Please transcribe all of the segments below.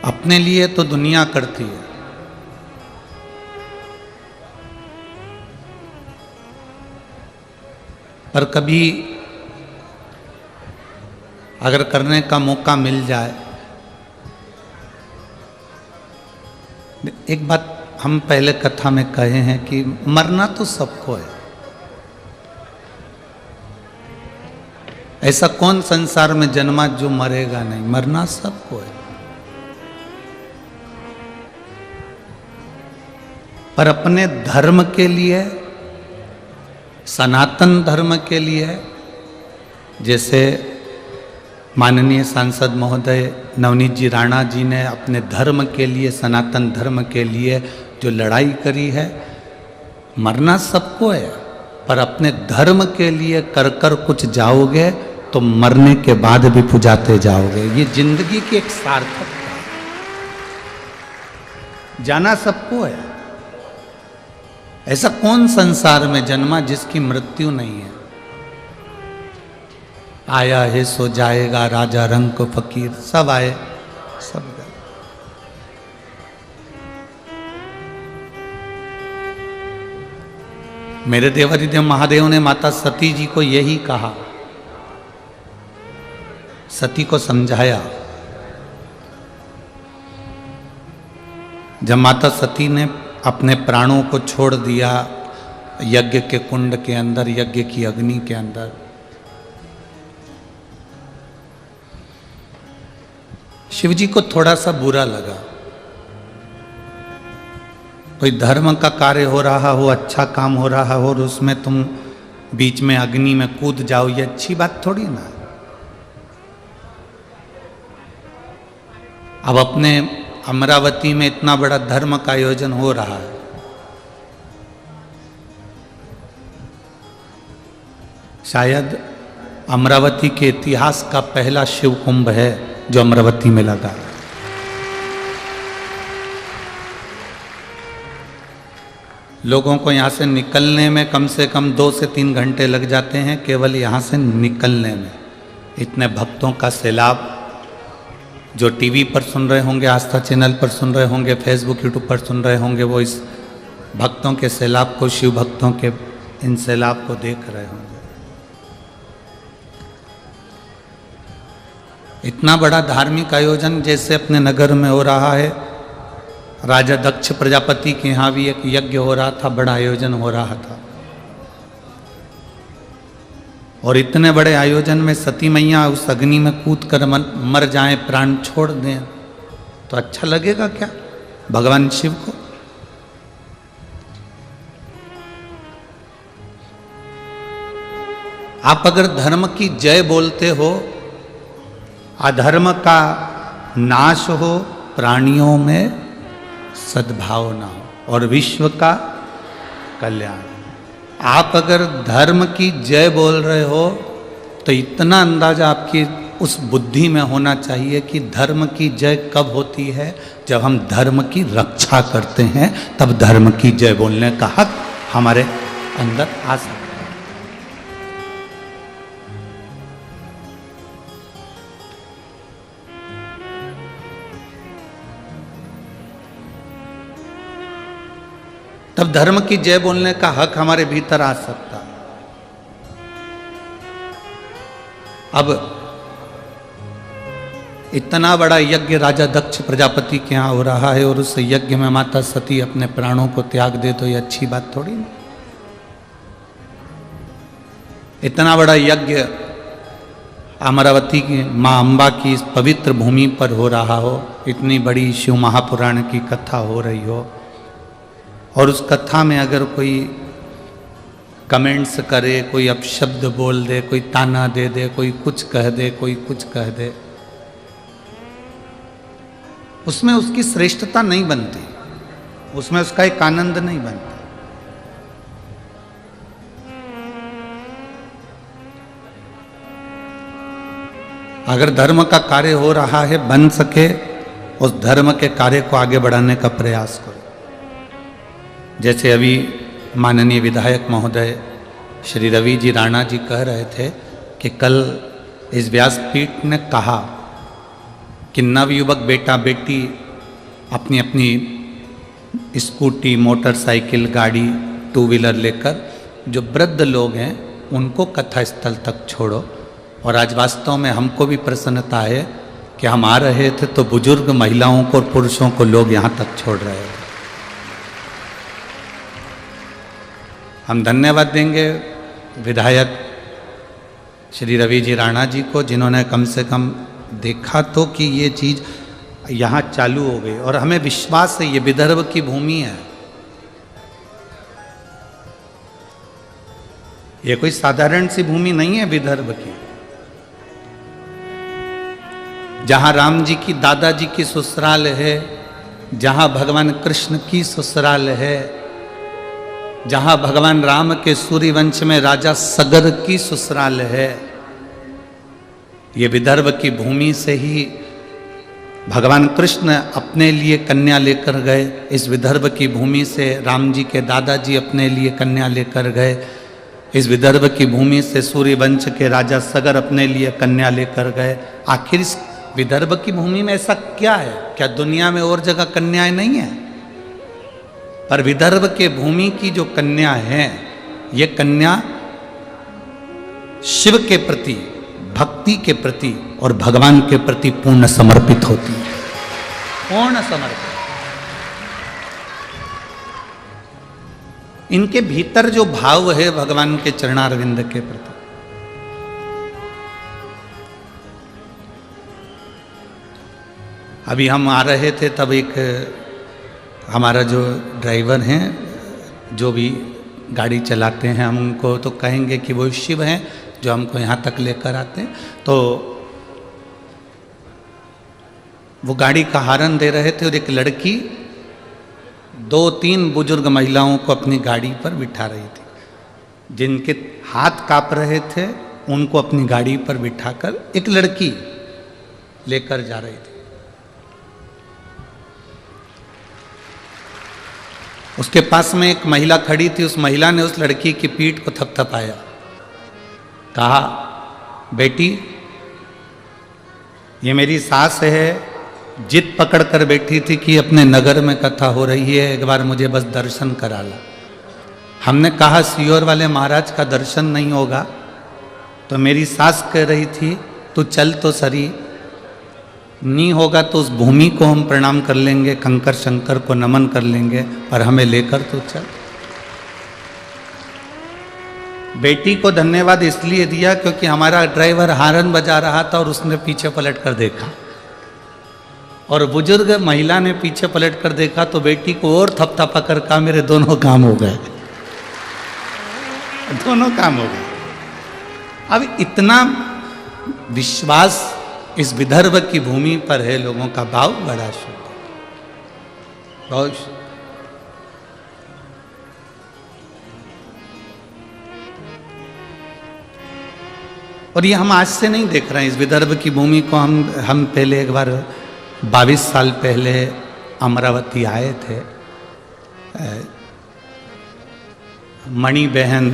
अपने लिए तो दुनिया करती है, पर कभी अगर करने का मौका मिल जाए। एक बात हम पहले कथा में कहे हैं कि मरना तो सबको है। ऐसा कौन संसार में जन्मा जो मरेगा नहीं, मरना सबको है। पर अपने धर्म के लिए, सनातन धर्म के लिए, जैसे माननीय सांसद महोदय नवनीत जी राणा जी ने अपने धर्म के लिए, सनातन धर्म के लिए जो लड़ाई करी है, मरना सबको है। पर अपने धर्म के लिए कर कर कुछ जाओगे तो मरने के बाद भी पुजाते जाओगे। ये जिंदगी की एक सार्थकता। जाना सबको है। ऐसा कौन संसार में जन्मा जिसकी मृत्यु नहीं है। आया है सो जाएगा, राजा रंक फकीर, सब आए सब गए। मेरे देवाधिदेव महादेव ने माता सती जी को यही कहा, सती को समझाया। जब माता सती ने अपने प्राणों को छोड़ दिया यज्ञ के कुंड के अंदर, यज्ञ की अग्नि के अंदर, शिवजी को थोड़ा सा बुरा लगा। कोई धर्म का कार्य हो रहा हो, अच्छा काम हो रहा हो, और उसमें तुम बीच में अग्नि में कूद जाओ, ये अच्छी बात थोड़ी ना। अब अपने अमरावती में इतना बड़ा धर्म का आयोजन हो रहा है, शायद अमरावती के इतिहास का पहला शिव कुंभ है जो अमरावती में लगा है। लोगों को यहाँ से निकलने में कम से कम 2 से 3 घंटे लग जाते हैं, केवल यहाँ से निकलने में। इतने भक्तों का सैलाब, जो टीवी पर सुन रहे होंगे, आस्था चैनल पर सुन रहे होंगे, फेसबुक यूट्यूब पर सुन रहे होंगे, वो इस भक्तों के सैलाब को, शिव भक्तों के इन सैलाब को देख रहे होंगे। इतना बड़ा धार्मिक आयोजन जैसे अपने नगर में हो रहा है, राजा दक्ष प्रजापति के यहाँ भी एक यज्ञ हो रहा था, बड़ा आयोजन हो रहा था। और इतने बड़े आयोजन में सती मैया उस अग्नि में कूद कर मर जाएं, प्राण छोड़ दें, तो अच्छा लगेगा क्या भगवान शिव को? आप अगर धर्म की जय बोलते हो, अधर्म का नाश हो, प्राणियों में सद्भावना हो और विश्व का कल्याण। आप अगर धर्म की जय बोल रहे हो तो इतना अंदाजा आपकी उस बुद्धि में होना चाहिए कि धर्म की जय कब होती है, जब हम धर्म की रक्षा करते हैं, तब धर्म की जय बोलने का हक हमारे अंदर आ सकता है। तब धर्म की जय बोलने का हक हमारे भीतर आ सकता है। अब इतना बड़ा यज्ञ राजा दक्ष प्रजापति के यहाँ हो रहा है और उस यज्ञ में माता सती अपने प्राणों को त्याग दे, तो ये अच्छी बात थोड़ी ना। इतना बड़ा यज्ञ अमरावती की माँ अम्बा की इस पवित्र भूमि पर हो रहा हो, इतनी बड़ी शिव महापुराण की कथा हो रही हो, और उस कथा में अगर कोई कमेंट्स करे, कोई अपशब्द बोल दे, कोई ताना दे दे, कोई कुछ कह दे, कोई कुछ कह दे, उसमें उसकी श्रेष्ठता नहीं बनती, उसमें उसका एक आनंद नहीं बनता। अगर धर्म का कार्य हो रहा है, बन सके उस धर्म के कार्य को आगे बढ़ाने का प्रयास करो। जैसे अभी माननीय विधायक महोदय श्री रवि जी राणा जी कह रहे थे कि कल इस व्यासपीठ ने कहा कि नवयुवक बेटा बेटी अपनी अपनी स्कूटी, मोटरसाइकिल, गाड़ी, टू व्हीलर लेकर जो वृद्ध लोग हैं उनको कथा स्थल तक छोड़ो। और आज वास्तव में हमको भी प्रसन्नता है कि हम आ रहे थे तो बुजुर्ग महिलाओं को और पुरुषों को लोग यहाँ तक छोड़ रहे थे। हम धन्यवाद देंगे विधायक श्री रवि जी राणा जी को, जिन्होंने कम से कम देखा तो कि ये चीज़ यहाँ चालू हो गई। और हमें विश्वास है ये विदर्भ की भूमि है, ये कोई साधारण सी भूमि नहीं है विदर्भ की। जहाँ राम जी की दादाजी की ससुराल है, जहाँ भगवान कृष्ण की ससुराल है, जहाँ भगवान राम के सूर्यवंश में राजा सगर की ससुराल है, ये विदर्भ की भूमि से ही भगवान कृष्ण अपने लिए कन्या लेकर गए। इस विदर्भ की भूमि से राम जी के दादाजी अपने लिए कन्या लेकर गए। इस विदर्भ की भूमि से सूर्यवंश के राजा सगर अपने लिए कन्या लेकर गए। आखिर इस विदर्भ की भूमि में ऐसा क्या है? क्या दुनिया में और जगह कन्याएं नहीं है? पर विदर्भ के भूमि की जो कन्या है, ये कन्या शिव के प्रति, भक्ति के प्रति और भगवान के प्रति पूर्ण समर्पित होती है, पूर्ण समर्पित। इनके भीतर जो भाव है भगवान के चरणारविंद के प्रति, अभी हम आ रहे थे तब एक हमारा जो ड्राइवर हैं, जो भी गाड़ी चलाते हैं, हम उनको तो कहेंगे कि वो शिव हैं जो हमको यहाँ तक लेकर आते हैं। तो वो गाड़ी का हॉर्न दे रहे थे और एक लड़की 2-3 बुजुर्ग महिलाओं को अपनी गाड़ी पर बिठा रही थी। जिनके हाथ कांप रहे थे उनको अपनी गाड़ी पर बिठाकर एक लड़की लेकर जा रही थी। उसके पास में एक महिला खड़ी थी। उस महिला ने उस लड़की की पीठ को थपथपाया, कहा, बेटी ये मेरी सास है, जिद पकड़ कर बैठी थी कि अपने नगर में कथा हो रही है, एक बार मुझे बस दर्शन करा ला। हमने कहा सियोर वाले महाराज का दर्शन नहीं होगा, तो मेरी सास कह रही थी तू चल तो सरी, नहीं होगा तो उस भूमि को हम प्रणाम कर लेंगे, कंकर शंकर को नमन कर लेंगे, पर हमें लेकर तो चल। बेटी को धन्यवाद इसलिए दिया क्योंकि हमारा ड्राइवर हॉर्न बजा रहा था और उसने पीछे पलट कर देखा, और बुजुर्ग महिला ने पीछे पलट कर देखा तो बेटी को और थपथपा कर कहा, मेरे दोनों काम हो गए, दोनों काम हो गए। अब इतना विश्वास इस विदर्भ की भूमि पर है, लोगों का भाव बड़ा शुद्ध, बहुत। और ये हम आज से नहीं देख रहे हैं इस विदर्भ की भूमि को। हम पहले एक बार 22 साल पहले अमरावती आए थे। मणि बहन,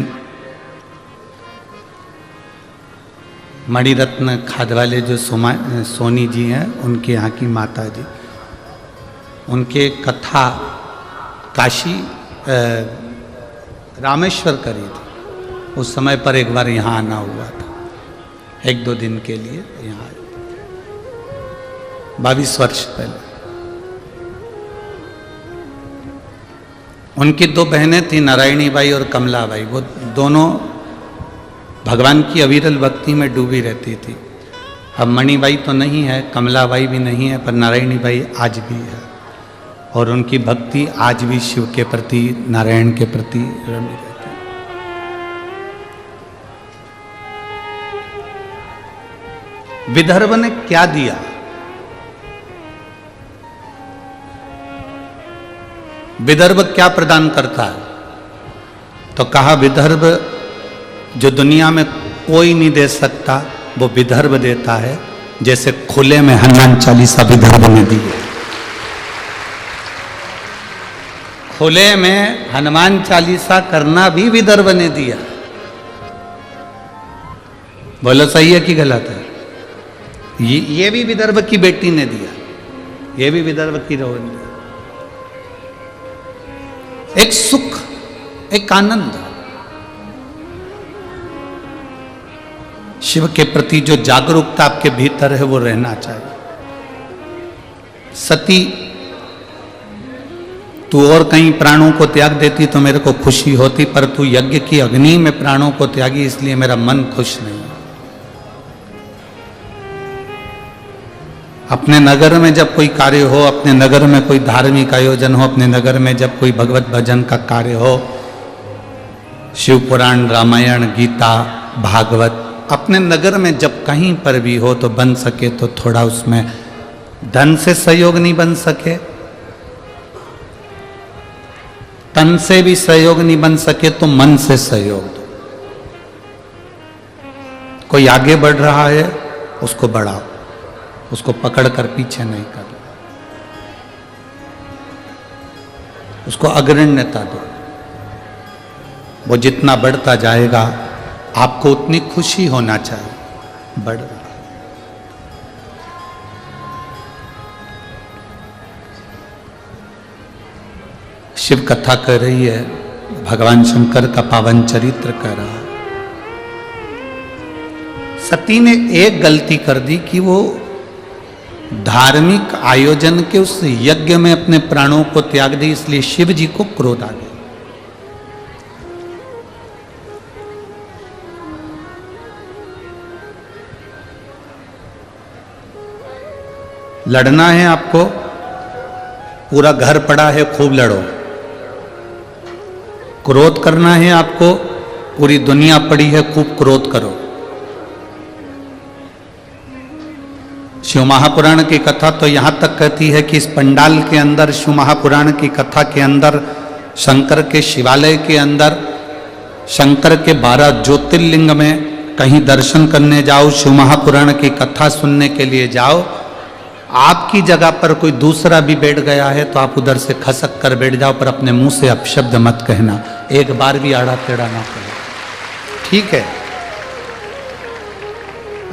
मणिरत्न खाद वाले जो सोनी जी हैं, उनके यहाँ की माता जी, उनके कथा काशी रामेश्वर करी थी। उस समय पर एक बार यहाँ आना हुआ था, 1-2 दिन के लिए यहाँ, 22 वर्ष पहले। उनकी 2 बहनें थी, नारायणी बाई और कमला बाई। वो दोनों भगवान की अविरल भक्ति में डूबी रहती थी। अब मणिबाई तो नहीं है, कमलाबाई भी नहीं है, पर नारायणी बाई आज भी है, और उनकी भक्ति आज भी शिव के प्रति, नारायण के प्रति रमी रहती है। विदर्भ ने क्या दिया? विदर्भ क्या प्रदान करता है? तो कहा, विदर्भ जो दुनिया में कोई नहीं दे सकता वो विदर्भ देता है। जैसे खुले में हनुमान चालीसा विदर्भ ने दी है, खुले में हनुमान चालीसा करना भी विदर्भ ने दिया। बोलो सही है कि गलत है? ये भी विदर्भ की बेटी ने दिया, ये भी विदर्भ की रोहन दिया। एक सुख, एक आनंद, शिव के प्रति जो जागरूकता आपके भीतर है वो रहना चाहिए। सती, तू और कहीं प्राणों को त्याग देती तो मेरे को खुशी होती, पर तू यज्ञ की अग्नि में प्राणों को त्यागी, इसलिए मेरा मन खुश नहीं। अपने नगर में जब कोई कार्य हो, अपने नगर में कोई धार्मिक आयोजन हो, अपने नगर में जब कोई भगवत भजन का कार्य हो, शिव पुराण, रामायण, गीता, भागवत, अपने नगर में जब कहीं पर भी हो तो बन सके तो थोड़ा उसमें धन से सहयोग नहीं बन सके, तन से भी सहयोग नहीं बन सके तो मन से सहयोग दो। कोई आगे बढ़ रहा है उसको बढ़ाओ, उसको पकड़कर पीछे नहीं करना, उसको अग्रण्यता दो। वो जितना बढ़ता जाएगा आपको उतनी खुशी होना चाहिए। बढ़ रहा शिव कथा कर रही है, भगवान शंकर का पावन चरित्र कर रहा है। सती ने एक गलती कर दी कि वो धार्मिक आयोजन के उस यज्ञ में अपने प्राणों को त्याग दी, इसलिए शिव जी को क्रोध आ गया। लड़ना है आपको, पूरा घर पड़ा है, खूब लड़ो। क्रोध करना है आपको, पूरी दुनिया पड़ी है, खूब क्रोध करो। शिव महापुराण की कथा तो यहां तक कहती है कि इस पंडाल के अंदर, शिव महापुराण की कथा के अंदर, शंकर के शिवालय के अंदर, शंकर के 12 ज्योतिर्लिंग में कहीं दर्शन करने जाओ, शिव महापुराण की कथा सुनने के लिए जाओ, आपकी जगह पर कोई दूसरा भी बैठ गया है तो आप उधर से खसक कर बैठ जाओ, पर अपने मुंह से अपशब्द मत कहना, एक बार भी आड़ा टेढ़ा ना करो, ठीक है?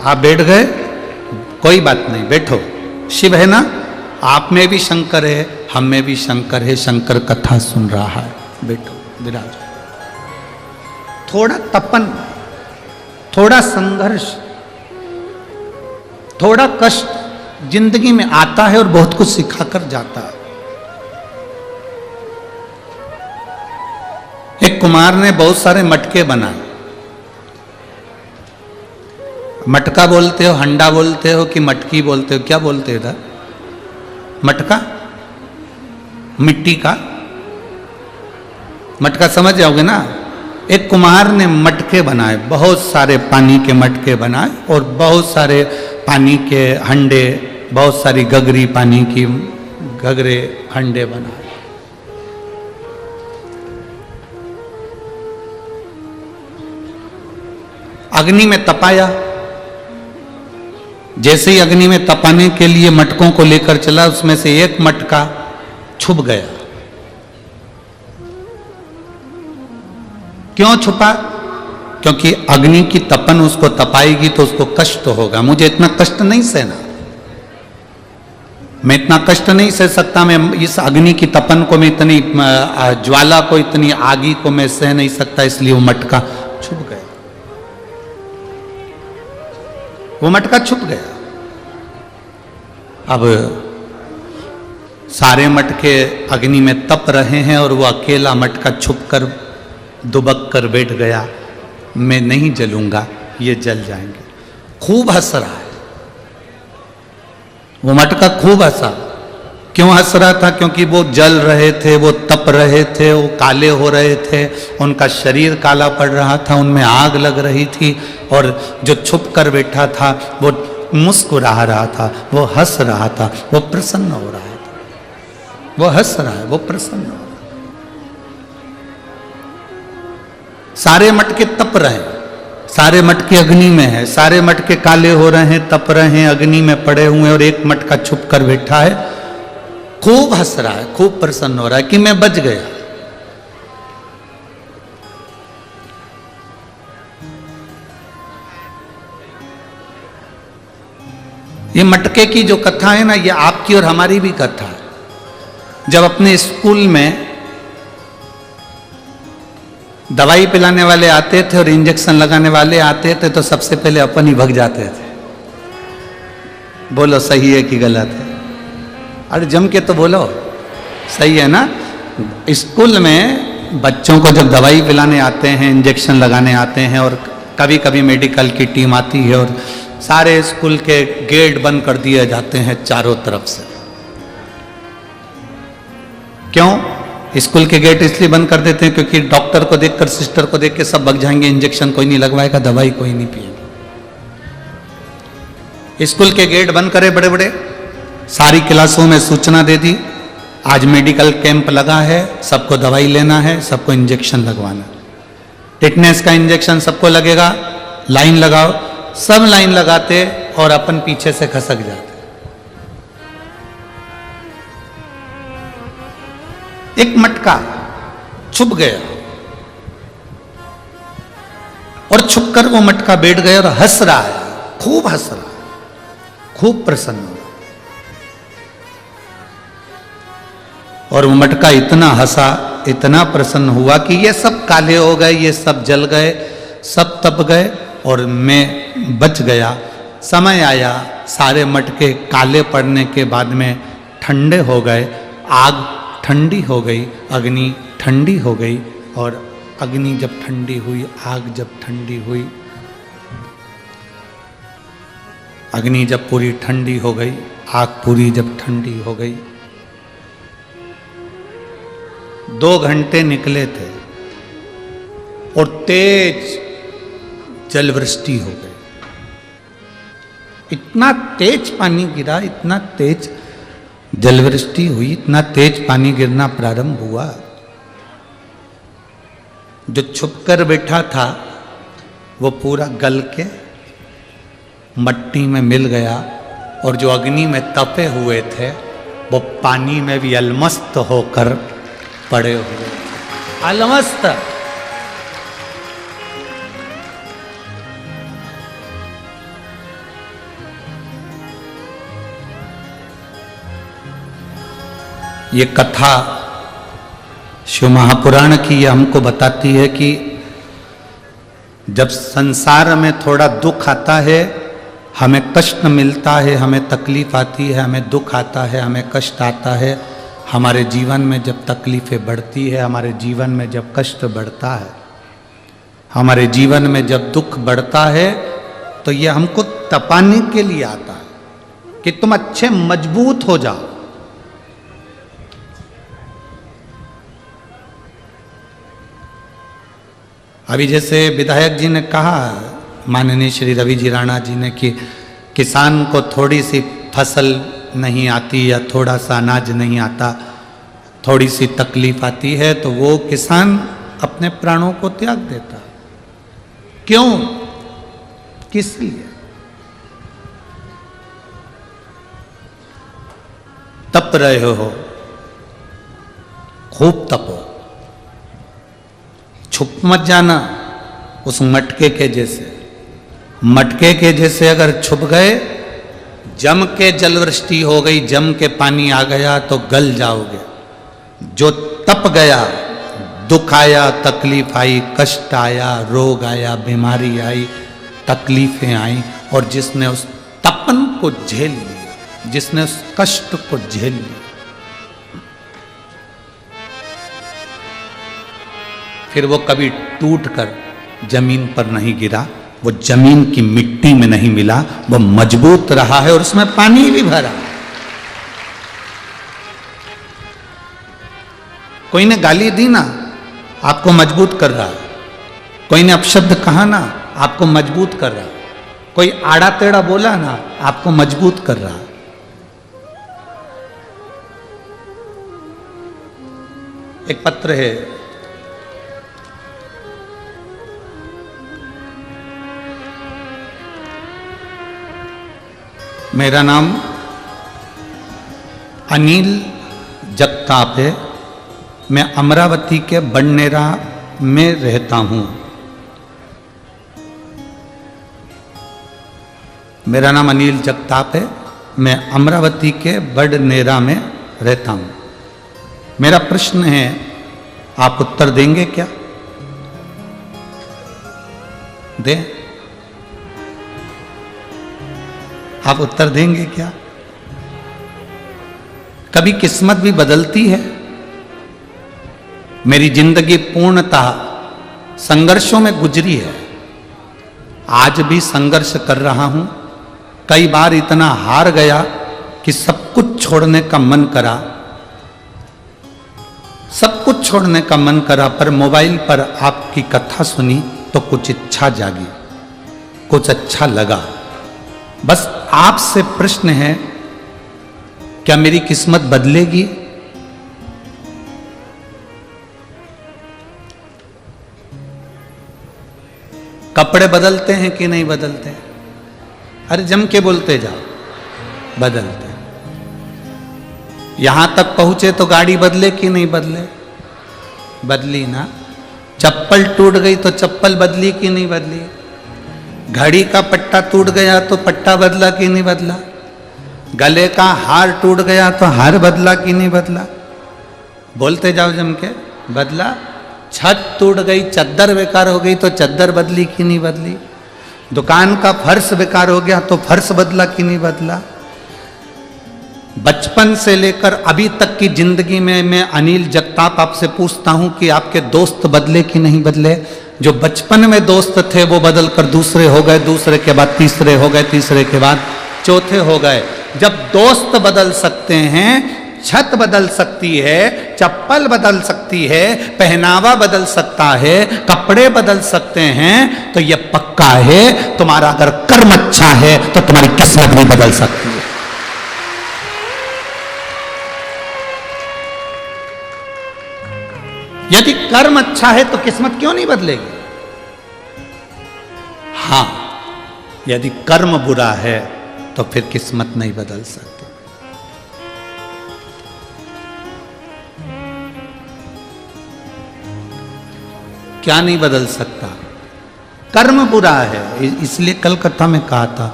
आप बैठ गए, कोई बात नहीं, बैठो। शिव है ना, आप में भी शंकर है, हम में भी शंकर है, शंकर कथा सुन रहा है, बैठो, विराज। थोड़ा तपन, थोड़ा संघर्ष, थोड़ा कष्ट जिंदगी में आता है और बहुत कुछ सिखाकर जाता है। एक कुमार ने बहुत सारे मटके बनाए। मटका बोलते हो, हंडा बोलते हो कि मटकी बोलते हो, क्या बोलते हो इधर? मटका, मिट्टी का मटका समझ जाओगे ना। एक कुम्हार ने मटके बनाए, बहुत सारे पानी के मटके बनाए और बहुत सारे पानी के हंडे, बहुत सारी गगरी पानी की गगरे हंडे बनाए। अग्नि में तपाया। जैसे ही अग्नि में तपाने के लिए मटकों को लेकर चला, उसमें से एक मटका छुप गया। क्यों छुपा? क्योंकि अग्नि की तपन उसको तपाएगी तो उसको कष्ट होगा। मुझे इतना कष्ट नहीं सहना, मैं इतना कष्ट नहीं सह सकता, मैं इस अग्नि की तपन को, मैं इतनी ज्वाला को, इतनी आगी को मैं सह नहीं सकता, इसलिए वो मटका छुप गया। वो मटका छुप गया। अब सारे मटके अग्नि में तप रहे हैं और वो अकेला मटका छुपकर दुबक कर बैठ गया, मैं नहीं जलूंगा, ये जल जाएंगे। खूब हंस रहा है वो मटका, खूब हंसा। क्यों हंस रहा था? क्योंकि वो जल रहे थे, वो तप रहे थे, वो काले हो रहे थे, उनका शरीर काला पड़ रहा था, उनमें आग लग रही थी, और जो छुप कर बैठा था वो मुस्कुरा रहा था, वो हंस रहा था, वो प्रसन्न हो रहा था। वो हंस रहा है, वो प्रसन्न हो रहा है। सारे मटके तप रहे हैं, सारे मटके अग्नि में है, सारे मटके काले हो रहे हैं, तप रहे हैं, अग्नि में पड़े हुए, और एक मटका छुप कर बैठा है, खूब हंस रहा है, खूब प्रसन्न हो रहा है कि मैं बच गया। ये मटके की जो कथा है ना, ये आपकी और हमारी भी कथा है। जब अपने स्कूल में दवाई पिलाने वाले आते थे और इंजेक्शन लगाने वाले आते थे तो सबसे पहले अपन ही भग जाते थे। बोलो सही है कि गलत है? अरे जम के तो बोलो, सही है ना? स्कूल में बच्चों को जब दवाई पिलाने आते हैं, इंजेक्शन लगाने आते हैं, और कभी कभी मेडिकल की टीम आती है और सारे स्कूल के गेट बंद कर दिए जाते हैं चारों तरफ से। क्यों स्कूल के गेट इसलिए बंद कर देते हैं? क्योंकि डॉक्टर को देखकर, सिस्टर को देख के सब भाग जाएंगे, इंजेक्शन कोई नहीं लगवाएगा, दवाई कोई नहीं पिएगा। स्कूल के गेट बंद करे बड़े बड़े, सारी क्लासों में सूचना दे दी, आज मेडिकल कैंप लगा है, सबको दवाई लेना है, सबको इंजेक्शन लगवाना। टिटनेस का इंजेक्शन सबको लगेगा, लाइन लगाओ। सब लाइन लगाते और अपन पीछे से खसक जाते। एक मटका छुप गया और छुपकर वो मटका बैठ गया और हंस रहा है, खूब हंस रहा है, खूब प्रसन्न हुआ। और वो मटका इतना हंसा, इतना प्रसन्न हुआ कि ये सब काले हो गए, ये सब जल गए, सब तप गए और मैं बच गया। समय आया, सारे मटके काले पड़ने के बाद में ठंडे हो गए, आग ठंडी हो गई, अग्नि ठंडी हो गई। और अग्नि जब ठंडी हुई, आग जब ठंडी हुई, अग्नि जब पूरी ठंडी हो गई, आग पूरी जब ठंडी हो गई, 2 घंटे निकले थे और तेज जलवृष्टि हो गई। इतना तेज पानी गिरा, इतना तेज जलवृष्टि हुई, इतना तेज पानी गिरना प्रारंभ हुआ। जो छुपकर बैठा था वो पूरा गल के मट्टी में मिल गया, और जो अग्नि में तपे हुए थे वो पानी में भी अलमस्त होकर पड़े हुए। अलमस्त। ये कथा शिव महापुराण की ये हमको बताती है कि जब संसार में थोड़ा दुख आता है, हमें कष्ट मिलता है, हमें तकलीफ आती है, हमें दुख आता है, हमें कष्ट आता है, हमारे जीवन में जब तकलीफें बढ़ती है, हमारे जीवन में जब कष्ट बढ़ता है, हमारे जीवन में जब दुख बढ़ता है, तो ये हमको तपाने के लिए आता है कि तुम अच्छे मजबूत हो जाओ। अभी जैसे विधायक जी ने कहा, माननीय श्री रवि जी राणा जी ने, कि किसान को थोड़ी सी फसल नहीं आती या थोड़ा सा अनाज नहीं आता, थोड़ी सी तकलीफ आती है तो वो किसान अपने प्राणों को त्याग देता। क्यों? किस लिए? तप रहे हो, खूब तपो, छुप मत जाना उस मटके के जैसे। मटके के जैसे अगर छुप गए, जम के जलवृष्टि हो गई, जम के पानी आ गया तो गल जाओगे। जो तप गया, दुख आया, तकलीफ आई, कष्ट आया, रोग आया, बीमारी आई, तकलीफें आई, और जिसने उस तपन को झेल लिया, जिसने उस कष्ट को झेल लिया, फिर वो कभी टूट कर जमीन पर नहीं गिरा, वो जमीन की मिट्टी में नहीं मिला, वो मजबूत रहा है और उसमें पानी भी भरा। कोई ने गाली दी ना, आपको मजबूत कर रहा है। कोई ने अपशब्द कहा ना, आपको मजबूत कर रहा है। कोई आड़ा टेढ़ा बोला ना, आपको मजबूत कर रहा है। एक पत्र है, मेरा नाम अनिल जगताप है, मैं अमरावती के बड़नेरा में रहता हूँ। मेरा नाम अनिल जगताप है, मैं अमरावती के बड़नेरा में रहता हूं। मेरा प्रश्न है, आप उत्तर देंगे क्या? दें? आप उत्तर देंगे क्या? कभी किस्मत भी बदलती है। मेरी जिंदगी पूर्णतः संघर्षों में गुजरी है। आज भी संघर्ष कर रहा हूं। कई बार इतना हार गया कि सब कुछ छोड़ने का मन करा, सब कुछ छोड़ने का मन करा, पर मोबाइल पर आपकी कथा सुनी तो कुछ इच्छा जागी, कुछ अच्छा लगा। बस आपसे प्रश्न है, क्या मेरी किस्मत बदलेगी? कपड़े बदलते हैं कि नहीं बदलते? अरे जम के बोलते जाओ, बदलते। यहां तक पहुंचे तो गाड़ी बदले कि नहीं बदले? बदली ना। चप्पल टूट गई तो चप्पल बदली कि नहीं बदली? घड़ी का पट्टा टूट गया तो पट्टा बदला कि नहीं बदला? गले का हार टूट गया तो हार बदला कि नहीं बदला? बोलते जाओ जम के, बदला। छत टूट गई, चद्दर बेकार हो गई तो चद्दर बदली कि नहीं बदली? दुकान का फर्श बेकार हो गया तो फर्श बदला कि नहीं बदला? बचपन से लेकर अभी तक की जिंदगी में मैं अनिल जगताप आपसे पूछता हूं कि आपके दोस्त बदले कि नहीं बदले? जो बचपन में दोस्त थे वो बदल कर दूसरे हो गए, दूसरे के बाद तीसरे हो गए, तीसरे के बाद चौथे हो गए। जब दोस्त बदल सकते हैं, छत बदल सकती है, चप्पल बदल सकती है, पहनावा बदल सकता है, कपड़े बदल सकते हैं, तो यह पक्का है तुम्हारा अगर कर्म अच्छा है तो तुम्हारी किस्मत भी बदल सकती है। यदि कर्म अच्छा है तो किस्मत क्यों नहीं बदलेगी? हां, यदि कर्म बुरा है तो फिर किस्मत नहीं बदल सकती। क्या नहीं बदल सकता? कर्म बुरा है। इसलिए कलकत्ता में कहा था,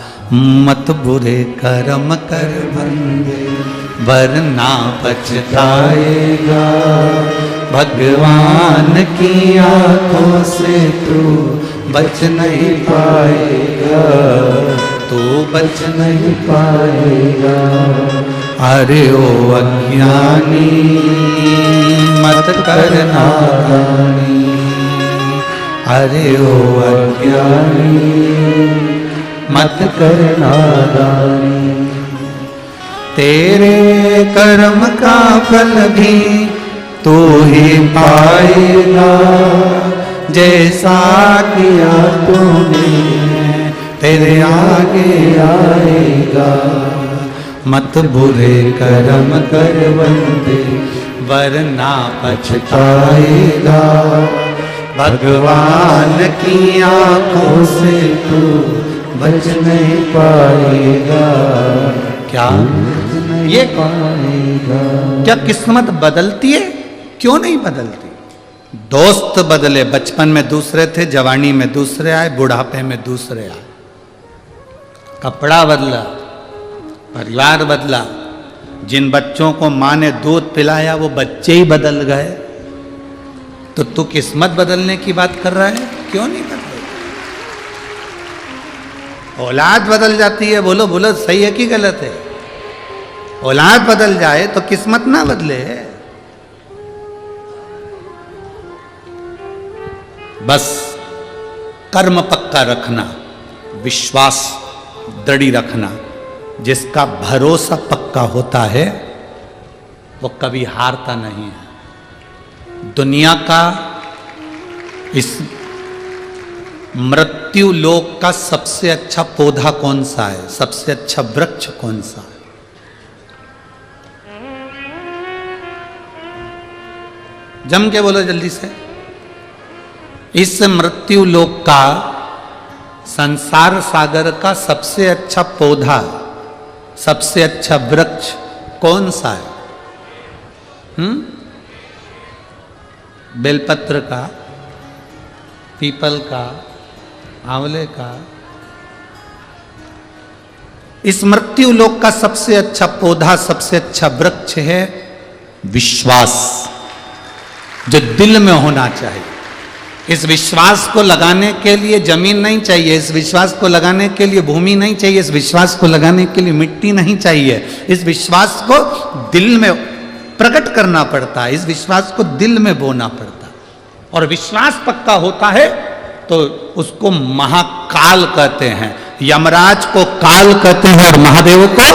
मत बुरे कर्म कर बंदे वरना पछताएगा, भगवान की आंखों से तू बच नहीं पाएगा, तू बच नहीं पाएगा। अरे ओ अज्ञानी मत करना नादानी, अरे ओ अज्ञानी मत करना नादानी। तेरे कर्म का फल भी तू ही पाएगा, जैसा किया तूने तेरे आगे आएगा। मत बुरे कर्म कर बंदे वरना पछताएगा, भगवान की आंखों से तू बच नहीं पाएगा। क्या ये पाएगा? क्या किस्मत बदलती है? क्यों नहीं बदलती? दोस्त बदले, बचपन में दूसरे थे, जवानी में दूसरे आए, बुढ़ापे में दूसरे आए। कपड़ा बदला, परिवार बदला, जिन बच्चों को माँ ने दूध पिलाया वो बच्चे ही बदल गए। तो तू किस्मत बदलने की बात कर रहा है? क्यों नहीं बदले? औलाद बदल जाती है, बोलो बोलो सही है कि गलत है? औलाद बदल जाए तो किस्मत ना बदले। बस कर्म पक्का रखना, विश्वास दृढ़ रखना। जिसका भरोसा पक्का होता है वो कभी हारता नहीं है। दुनिया का, इस मृत्यु लोक का सबसे अच्छा पौधा कौन सा है? सबसे अच्छा वृक्ष कौन सा है? जम के बोलो जल्दी से। इस मृत्यु लोक का, संसार सागर का सबसे अच्छा पौधा, सबसे अच्छा वृक्ष कौन सा है? बेलपत्र का, पीपल का, आंवले का, इस मृत्यु लोक का सबसे अच्छा पौधा, सबसे अच्छा वृक्ष है विश्वास, जो दिल में होना चाहिए। इस विश्वास को लगाने के लिए जमीन नहीं चाहिए, इस विश्वास को लगाने के लिए भूमि नहीं चाहिए, इस विश्वास को लगाने के लिए मिट्टी नहीं चाहिए। इस विश्वास को दिल में प्रकट करना पड़ता है, इस विश्वास को दिल में बोना पड़ता है। और विश्वास पक्का होता है तो उसको महाकाल कहते हैं। यमराज को काल कहते हैं और महादेव को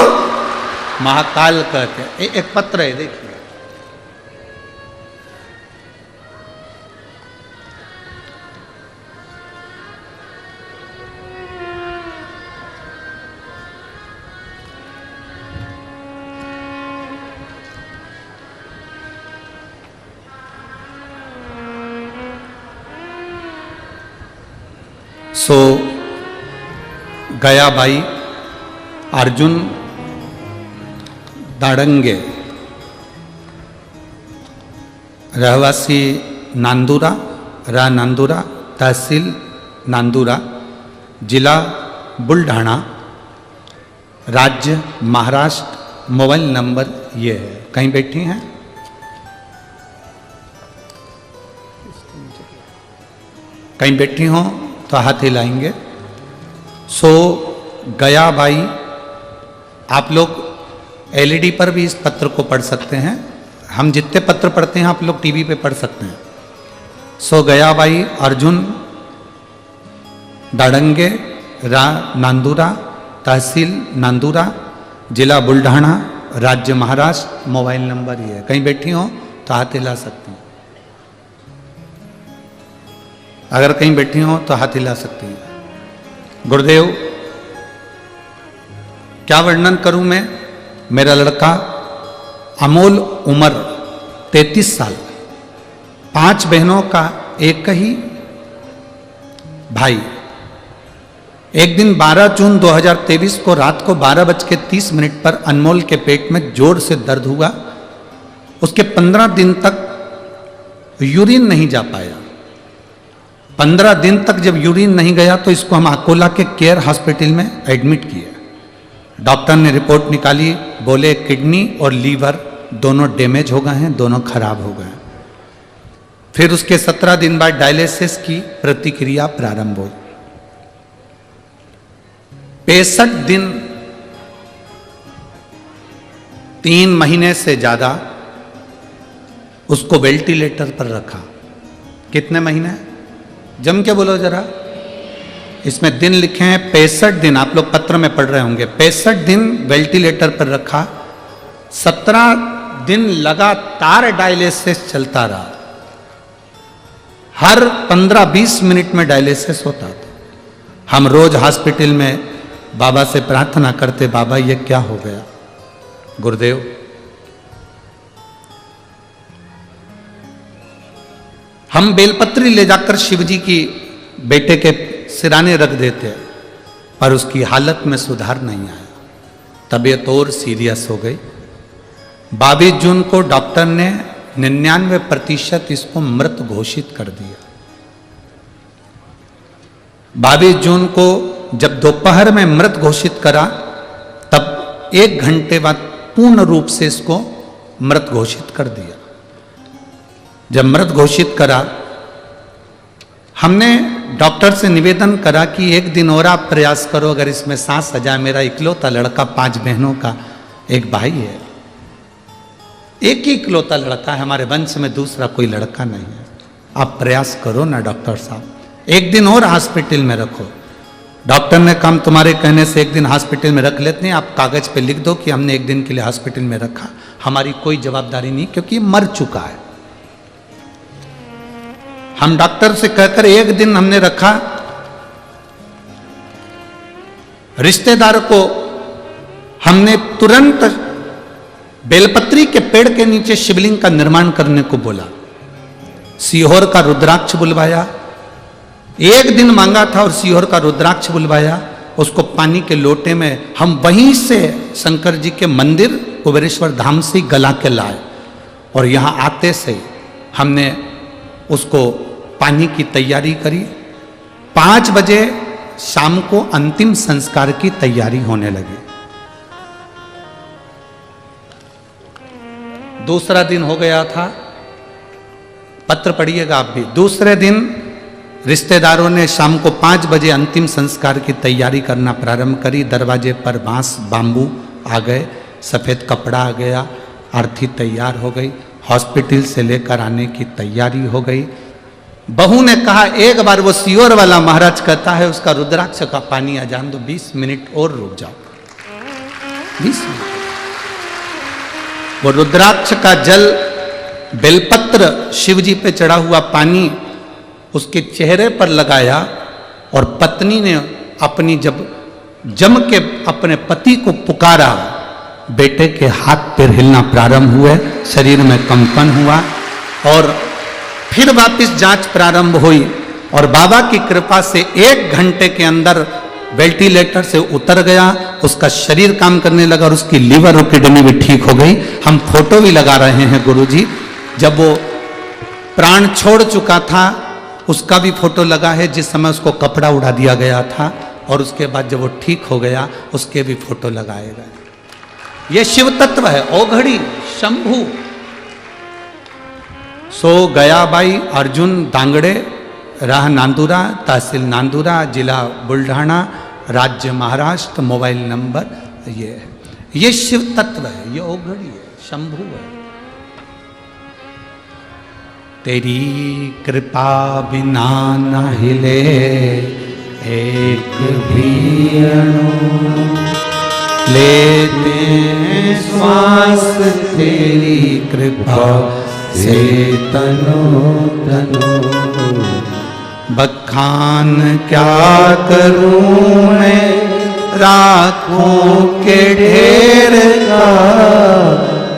महाकाल कहते हैं। एक पत्र है, देखिए। सो गया भाई अर्जुन दाड़ंगे, रहवासी नांदुरा, नांदुरा, तहसील नांदुरा, जिला बुल्ढाना, राज्य महाराष्ट्र, मोबाइल नंबर ये है। कहीं बैठी हैं? कहीं बैठी हो तो हाथ हिलाएंगे। सो गया भाई, आप लोग एलईडी पर भी इस पत्र को पढ़ सकते हैं। हम जितने पत्र पढ़ते हैं आप लोग टीवी पे पढ़ सकते हैं। सो गया भाई अर्जुन दाड़ंगे, नांदुरा, तहसील नांदुरा, जिला बुल्ढाना, राज्य महाराष्ट्र, मोबाइल नंबर ये है। कहीं बैठी हो तो हाथ हिला सकती हैं। अगर कहीं बैठी हो तो हाथ हिला सकती हैं। गुरुदेव, क्या वर्णन करूं मैं? मेरा लड़का अमोल उम्र 33 साल, 5 बहनों का एक ही भाई। एक दिन 12 जून 2023 को रात को 12:30 पर अनमोल के पेट में जोर से दर्द हुआ। उसके 15 दिन तक यूरिन नहीं जा पाया। 15 दिन तक जब यूरिन नहीं गया तो इसको हम अकोला के केयर हॉस्पिटल में एडमिट किए। डॉक्टर ने रिपोर्ट निकाली, बोले किडनी और लीवर दोनों डैमेज हो गए हैं, दोनों खराब हो गए। फिर उसके 17 दिन बाद डायलिसिस की प्रतिक्रिया प्रारंभ हुई। 65 दिन, 3 महीने से ज्यादा उसको वेंटिलेटर पर रखा। कितने महीने? जम के बोलो जरा। इसमें दिन लिखे हैं 65 दिन, आप लोग पत्र में पढ़ रहे होंगे। 65 दिन वेंटिलेटर पर रखा। 17 दिन लगातार डायलिसिस चलता रहा। हर 15-20 मिनट में डायलिसिस होता था। हम रोज हॉस्पिटल में बाबा से प्रार्थना करते, बाबा ये क्या हो गया? गुरुदेव, हम बेलपत्री ले जाकर शिवजी की बेटे के सिराने रख देते, पर उसकी हालत में सुधार नहीं आया। तबीयत और सीरियस हो गई। 22 जून को डॉक्टर ने 99% इसको मृत घोषित कर दिया। 22 जून को जब दोपहर में मृत घोषित करा, तब 1 घंटे बाद पूर्ण रूप से इसको मृत घोषित कर दिया। जब मृत घोषित करा, हमने डॉक्टर से निवेदन करा कि 1 दिन और आप प्रयास करो, अगर इसमें सांस आ जाए। मेरा इकलौता लड़का, 5 बहनों का एक भाई है, एक ही इकलौता लड़का है, हमारे वंश में दूसरा कोई लड़का नहीं है। आप प्रयास करो ना डॉक्टर साहब, 1 दिन और हॉस्पिटल में रखो। डॉक्टर ने कहा तुम्हारे कहने से 1 दिन हॉस्पिटल में रख लेते हैं, आप कागज पे लिख दो कि हमने 1 दिन के लिए हॉस्पिटल में रखा। हमारी कोई जवाबदारी नहीं, क्योंकि मर चुका है। हम डॉक्टर से कहकर 1 दिन हमने रखा। रिश्तेदार को हमने तुरंत बेलपत्री के पेड़ के नीचे शिवलिंग का निर्माण करने को बोला। सीहोर का रुद्राक्ष बुलवाया। 1 दिन मांगा था और सीहोर का रुद्राक्ष बुलवाया। उसको पानी के लोटे में हम वहीं से शंकर जी के मंदिर कुबेरेश्वर धाम से गला के लाए, और यहाँ आते से हमने उसको पानी की तैयारी करी। 5 बजे शाम को अंतिम संस्कार की तैयारी होने लगी। दूसरा दिन हो गया था, पत्र पढ़िएगा आप भी। दूसरे दिन रिश्तेदारों ने शाम को 5 बजे अंतिम संस्कार की तैयारी करना प्रारंभ करी। दरवाजे पर बांस बाम्बू आ गए, सफ़ेद कपड़ा आ गया, आरती तैयार हो गई, हॉस्पिटल से लेकर आने की तैयारी हो गई। बहू ने कहा एक बार वो सियोर वाला महाराज कहता है उसका रुद्राक्ष का पानी आ जान दो, 20 मिनट और रुक जाओ। 20 मिनट वो रुद्राक्ष का जल, बेलपत्र, शिव जी पे चढ़ा हुआ पानी उसके चेहरे पर लगाया और पत्नी ने अपनी जब जम के अपने पति को पुकारा, बेटे के हाथ पैर हिलना प्रारंभ हुए, शरीर में कंपन हुआ और फिर वापस जांच प्रारंभ हुई और बाबा की कृपा से 1 घंटे के अंदर वेंटिलेटर से उतर गया, उसका शरीर काम करने लगा और उसकी लीवर और किडनी भी ठीक हो गई। हम फोटो भी लगा रहे हैं गुरुजी, जब वो प्राण छोड़ चुका था उसका भी फोटो लगा है, जिस समय उसको कपड़ा उड़ा दिया गया था और उसके बाद जब वो ठीक हो गया उसके भी फोटो लगाए गए। ये शिव तत्व है, ओघड़ी शंभू। सो गयाबाई अर्जुन दांगड़े, राह नांदुरा, तहसील नांदुरा, जिला बुल्ढाना, राज्य महाराष्ट्र, मोबाइल नंबर ये है। ये शिव तत्व है, ये ओघड़ी है, शंभू है। तेरी कृपा बिना न हिले एक भी अणु, लेते श्वास तेरी कृपा से तनो तनो। बखान क्या करूं मैं राखों के ढेर का,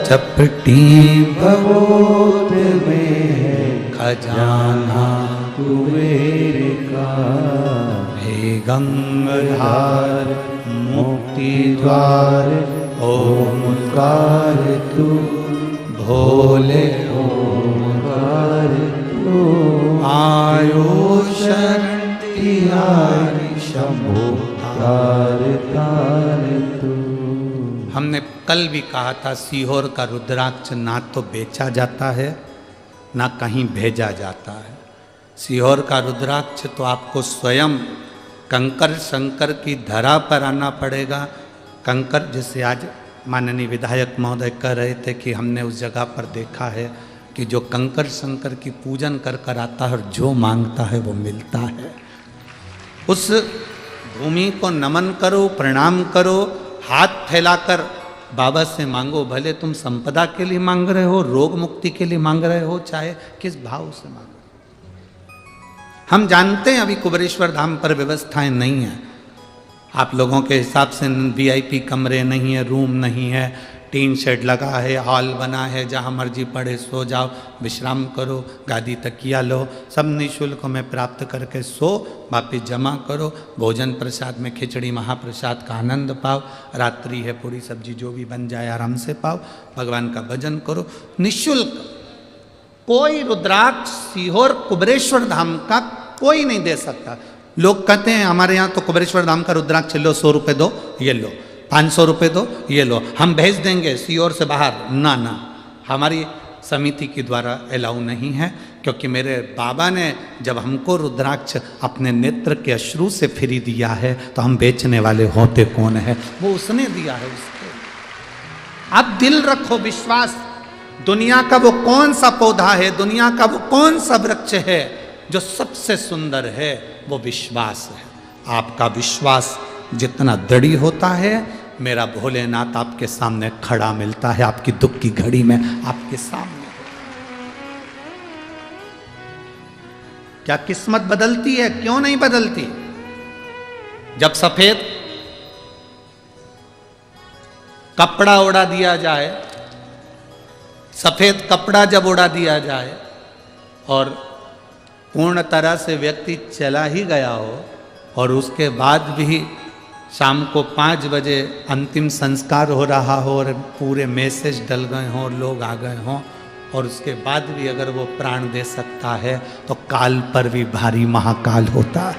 चपटी भगोत में खजाना कुबेर का। हे गंगाधार मुक्ति द्वार ओंकार तू, भोले ओंकार तू। आयो शरण तिहारी शंभो तार तार तू। हमने कल भी कहा था सीहोर का रुद्राक्ष ना तो बेचा जाता है ना कहीं भेजा जाता है। सीहोर का रुद्राक्ष तो आपको स्वयं कंकर शंकर की धरा पर आना पड़ेगा। कंकर, जैसे आज माननीय विधायक महोदय कह रहे थे कि हमने उस जगह पर देखा है कि जो कंकर शंकर की पूजन कर कर आता है और जो मांगता है वो मिलता है। उस भूमि को नमन करो, प्रणाम करो, हाथ फैलाकर बाबा से मांगो। भले तुम संपदा के लिए मांग रहे हो, रोग मुक्ति के लिए मांग रहे हो, चाहे किस भाव से मांगो। हम जानते हैं अभी कुबेरेश्वर धाम पर व्यवस्थाएं नहीं है, आप लोगों के हिसाब से वीआईपी कमरे नहीं है, रूम नहीं है, टीन शेड लगा है, हॉल बना है, जहाँ मर्जी पड़े सो जाओ, विश्राम करो, गादी तकिया लो, सब निःशुल्क में प्राप्त करके सो, वापिस जमा करो, भोजन प्रसाद में खिचड़ी महाप्रसाद का आनंद पाओ, रात्रि है पूरी सब्जी जो भी बन जाए आराम से पाओ, भगवान का भजन करो निःशुल्क। कोई रुद्राक्ष सीहोर कुबेरेश्वर धाम का कोई नहीं दे सकता। लोग कहते हैं हमारे यहाँ तो कुबेरेश्वर धाम का रुद्राक्ष लो, 100 रुपये दो, ये लो, 500 रुपये दो, ये लो, हम भेज देंगे सीहोर से बाहर। ना ना, हमारी समिति के द्वारा अलाउ नहीं है, क्योंकि मेरे बाबा ने जब हमको रुद्राक्ष अपने नेत्र के अश्रु से फ्री दिया है तो हम बेचने वाले होते कौन है, वो उसने दिया है उसको। आप दिल रखो, विश्वास। दुनिया का वो कौन सा पौधा है, दुनिया का वो कौन सा वृक्ष है जो सबसे सुंदर है, वो विश्वास है। आपका विश्वास जितना दृढ़ होता है, मेरा भोलेनाथ आपके सामने खड़ा मिलता है, आपकी दुख की घड़ी में आपके सामने। क्या किस्मत बदलती है? क्यों नहीं बदलती? जब सफेद कपड़ा उड़ा दिया जाए, सफेद कपड़ा जब उड़ा दिया जाए और पूर्ण तरह से व्यक्ति चला ही गया हो और उसके बाद भी शाम को 5 बजे अंतिम संस्कार हो रहा हो और पूरे मैसेज डल गए हों, लोग आ गए हों, और उसके बाद भी अगर वो प्राण दे सकता है तो काल पर भी भारी महाकाल होता है।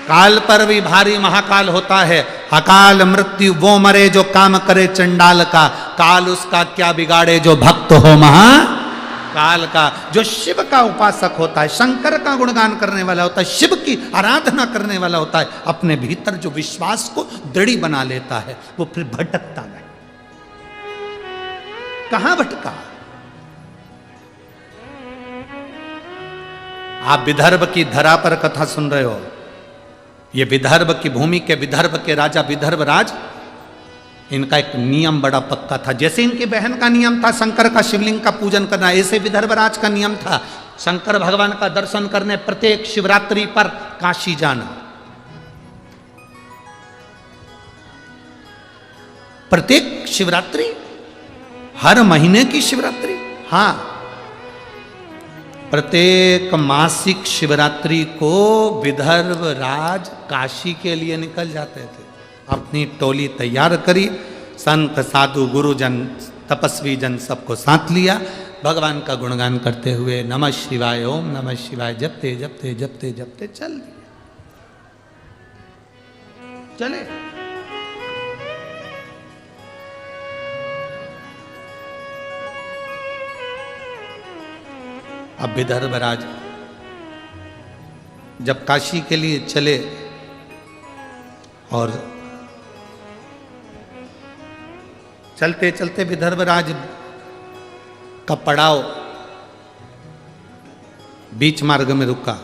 काल पर भी भारी महाकाल होता है। अकाल मृत्यु वो मरे जो काम करे चंडाल का, काल उसका क्या बिगाड़े जो भक्त हो महाकाल का। जो शिव का उपासक होता है, शंकर का गुणगान करने वाला होता है, शिव की आराधना करने वाला होता है, अपने भीतर जो विश्वास को दृढ़ बना लेता है, वो फिर भटकता नहीं। कहां भटका? आप विदर्भ की धरा पर कथा सुन रहे हो। ये विदर्भ की भूमि के, विदर्भ के राजा विदर्भ राज, इनका एक नियम बड़ा पक्का था। जैसे इनकी बहन का नियम था शंकर का शिवलिंग का पूजन करना, ऐसे विदर्भ राज का नियम था शंकर भगवान का दर्शन करने प्रत्येक शिवरात्रि पर काशी जाना। प्रत्येक शिवरात्रि, हर महीने की शिवरात्रि, हाँ, प्रत्येक मासिक शिवरात्रि को विदर्भ राज काशी के लिए निकल जाते थे। अपनी टोली तैयार करी, संत साधु गुरुजन तपस्वी जन सबको साथ लिया, भगवान का गुणगान करते हुए नमः शिवाय, ओम नमः शिवाय जपते जपते जपते जपते चल दिए, चले। अब विदर्भ राज जब काशी के लिए चले और चलते चलते विदर्भ राज का पड़ाव बीच मार्ग में रुका।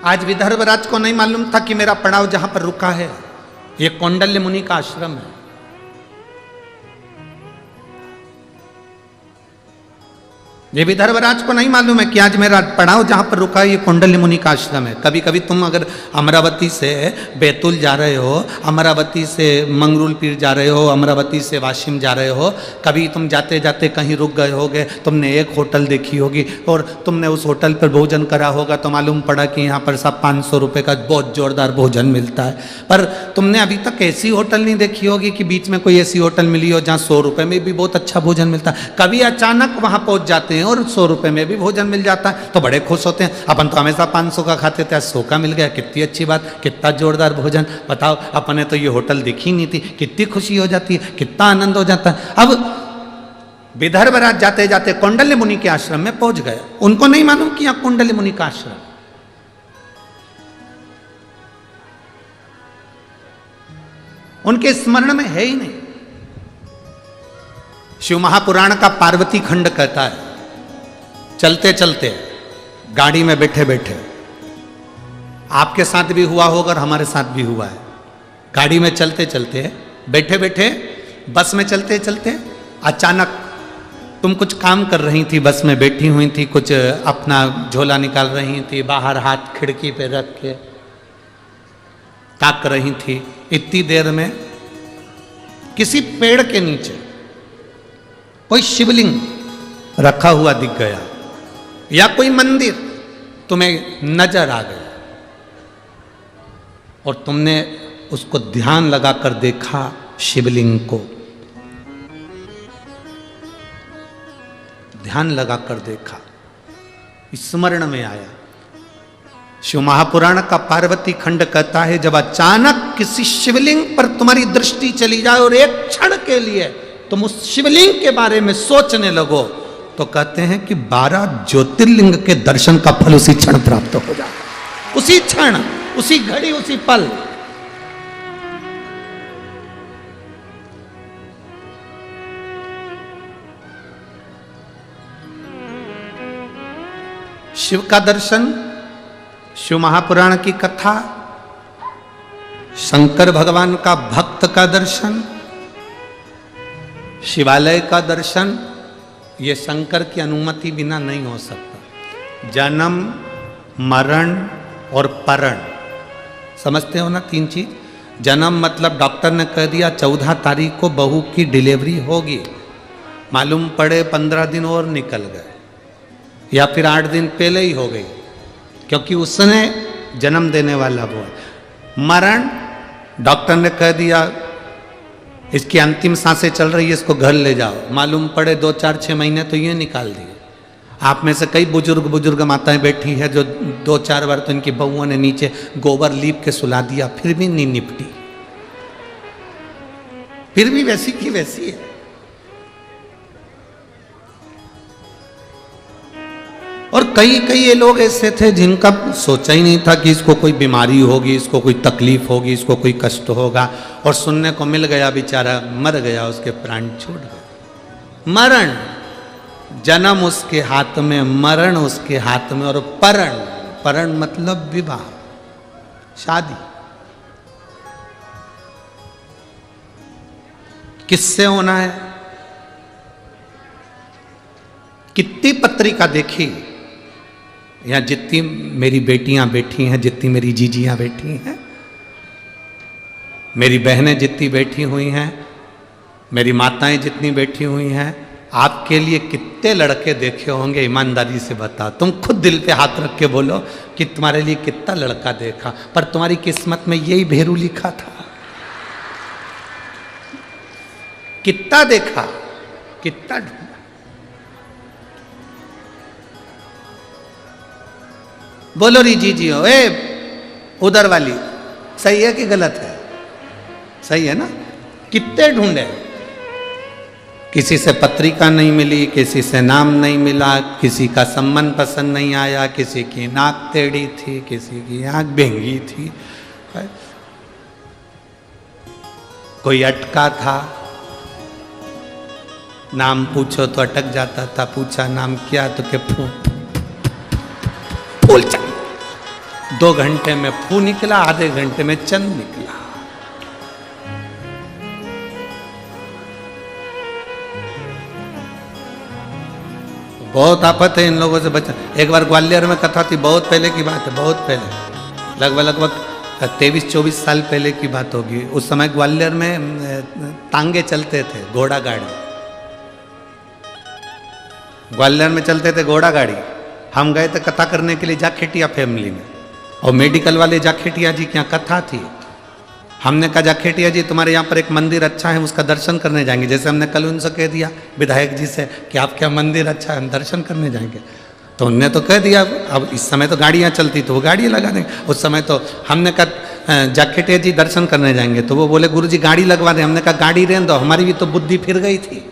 आज विदर्भ राज को नहीं मालूम था कि मेरा पड़ाव जहां पर रुका है ये कौंडल्य मुनि का आश्रम है। ये विदर्भ राज को नहीं मालूम है कि आज मेरा पड़ाव जहां पर रुका है ये कौंडल्य मुनि का आश्रम है। कभी कभी तुम अगर अमरावती से बैतूल जा रहे हो, अमरावती से मंगरूल पीर जा रहे हो, अमरावती से वाशिम जा रहे हो, कभी तुम जाते जाते कहीं रुक गए होगे, तुमने एक होटल देखी होगी और तुमने उस होटल पर भोजन करा होगा तो मालूम पड़ा कि यहाँ पर सब 500 रुपये का बहुत जोरदार भोजन मिलता है। पर तुमने अभी तक ऐसी होटल नहीं देखी होगी कि बीच में कोई ऐसी होटल मिली हो जहाँ 100 रुपये में भी बहुत अच्छा भोजन मिलता है। कभी अचानक वहाँ पहुँच जाते हैं और 100 रुपये में भी भोजन मिल जाता है तो बड़े खुश होते हैं। अपन तो हमेशा 500 का खाते थे, 100 का मिल गया, कितनी अच्छी बात, कितना जोरदार भोजन। बताओ, अपने तो ये होटल देखी नहीं थी, कितनी खुशी हो जाती है, कितना आनंद हो जाता है। अब विदर्भ राज जाते जाते कौंडल्य मुनि के आश्रम में पहुंच गए। उनको नहीं मालूम कि यहाँ कौंडल्य मुनि का आश्रम, उनके स्मरण में है ही नहीं। शिव महापुराण का पार्वती खंड कहता है, चलते चलते गाड़ी में बैठे बैठे, आपके साथ भी हुआ होगा और हमारे साथ भी हुआ है, गाड़ी में चलते चलते बैठे बैठे बस में चलते चलते अचानक तुम कुछ काम कर रही थी, बस में बैठी हुई थी, कुछ अपना झोला निकाल रही थी, बाहर हाथ खिड़की पे रख के ताक रही थी। इतनी देर में किसी पेड़ के नीचे कोई शिवलिंग रखा हुआ दिख गया या कोई मंदिर तुम्हें नजर आ गया और तुमने उसको ध्यान लगाकर देखा, शिवलिंग को ध्यान लगाकर देखा, स्मरण में आया। शिव महापुराण का पार्वती खंड कहता है, जब अचानक किसी शिवलिंग पर तुम्हारी दृष्टि चली जाए और एक क्षण के लिए तुम उस शिवलिंग के बारे में सोचने लगो, तो कहते हैं कि 12 ज्योतिर्लिंग के दर्शन का फल उसी क्षण प्राप्त हो जाता, उसी क्षण, उसी घड़ी, उसी पल। शिव का दर्शन, शिव महापुराण की कथा, शंकर भगवान का भक्त का दर्शन, शिवालय का दर्शन, ये शंकर की अनुमति बिना नहीं हो सकता। जन्म, मरण और परण, समझते हो ना 3 चीज। जन्म मतलब डॉक्टर ने कह दिया 14 तारीख को बहू की डिलीवरी होगी, मालूम पड़े 15 दिन और निकल गए या फिर 8 दिन पहले ही हो गई, क्योंकि उसने जन्म देने वाला वो है। मरण, डॉक्टर ने कह दिया इसकी अंतिम सांसें चल रही है, इसको घर ले जाओ, मालूम पड़े 2, 4, 6 महीने तो ये निकाल दिए। आप में से कई बुजुर्ग माताएं बैठी है जो 2-4 बार तो इनकी बहुओं ने नीचे गोबर लीप के सुला दिया, फिर भी नहीं निपटी, फिर भी वैसी की वैसी है। और कई ये लोग ऐसे थे जिनका सोचा ही नहीं था कि इसको कोई बीमारी होगी, इसको कोई तकलीफ होगी, इसको कोई कष्ट होगा, और सुनने को मिल गया, बेचारा मर गया, उसके प्राण छूट गए। मरण, जन्म उसके हाथ में, मरण उसके हाथ में, और परण मतलब विवाह, शादी। किससे होना है? कितनी पत्रिका देखी, यहां जितनी मेरी बेटियां बैठी हैं, जितनी मेरी जीजियां बैठी हैं, मेरी बहनें जितनी बैठी हुई हैं, मेरी माताएं जितनी बैठी हुई हैं, आपके लिए कितने लड़के देखे होंगे, ईमानदारी से बता, तुम खुद दिल पे हाथ रख के बोलो कि तुम्हारे लिए कितना लड़का देखा, पर तुम्हारी किस्मत में यही भेरू लिखा था। कितना देखा, कितना ढूंढा। बोलो री जी हो, उधर वाली सही है कि गलत है? सही है ना? कितने ढूंढे, किसी से पत्रिका नहीं मिली, किसी से नाम नहीं मिला, किसी का संबंध पसंद नहीं आया, किसी की नाक टेढ़ी थी, किसी की आंख बेंगी थी, कोई अटका था, नाम पूछो तो अटक जाता था, पूछा नाम क्या तो के फूल चंद, 2 घंटे में फू निकला, आधे घंटे में चंद निकला। बहुत आफत है इन लोगों से बचा। एक बार ग्वालियर में कथा थी, बहुत पहले की बात है, बहुत पहले, लगभग 23-24 साल पहले की बात होगी। उस समय ग्वालियर में तांगे चलते थे, घोड़ा गाड़ी, ग्वालियर में चलते थे घोड़ा गाड़ी। हम गए थे कथा करने के लिए जाखेटिया फैमिली में, और मेडिकल वाले जाखेटिया जी की यहाँ कथा थी। हमने कहा जाखेटिया जी तुम्हारे यहाँ पर एक मंदिर अच्छा है, उसका दर्शन करने जाएंगे। जैसे हमने कल उनसे कह दिया विधायक जी से कि आपके यहाँ मंदिर अच्छा है, हम दर्शन करने जाएंगे, तो उनने तो कह दिया। अब इस समय तो गाड़ियाँ चलती तो वो गाड़ी लगा देंगे, उस समय तो हमने कहा जाखेटिया जी दर्शन करने जाएंगे, तो वो बोले गुरुजी गाड़ी लगवा दें। हमने कहा गाड़ी रहने दो, हमारी भी तो बुद्धि फिर गई थी।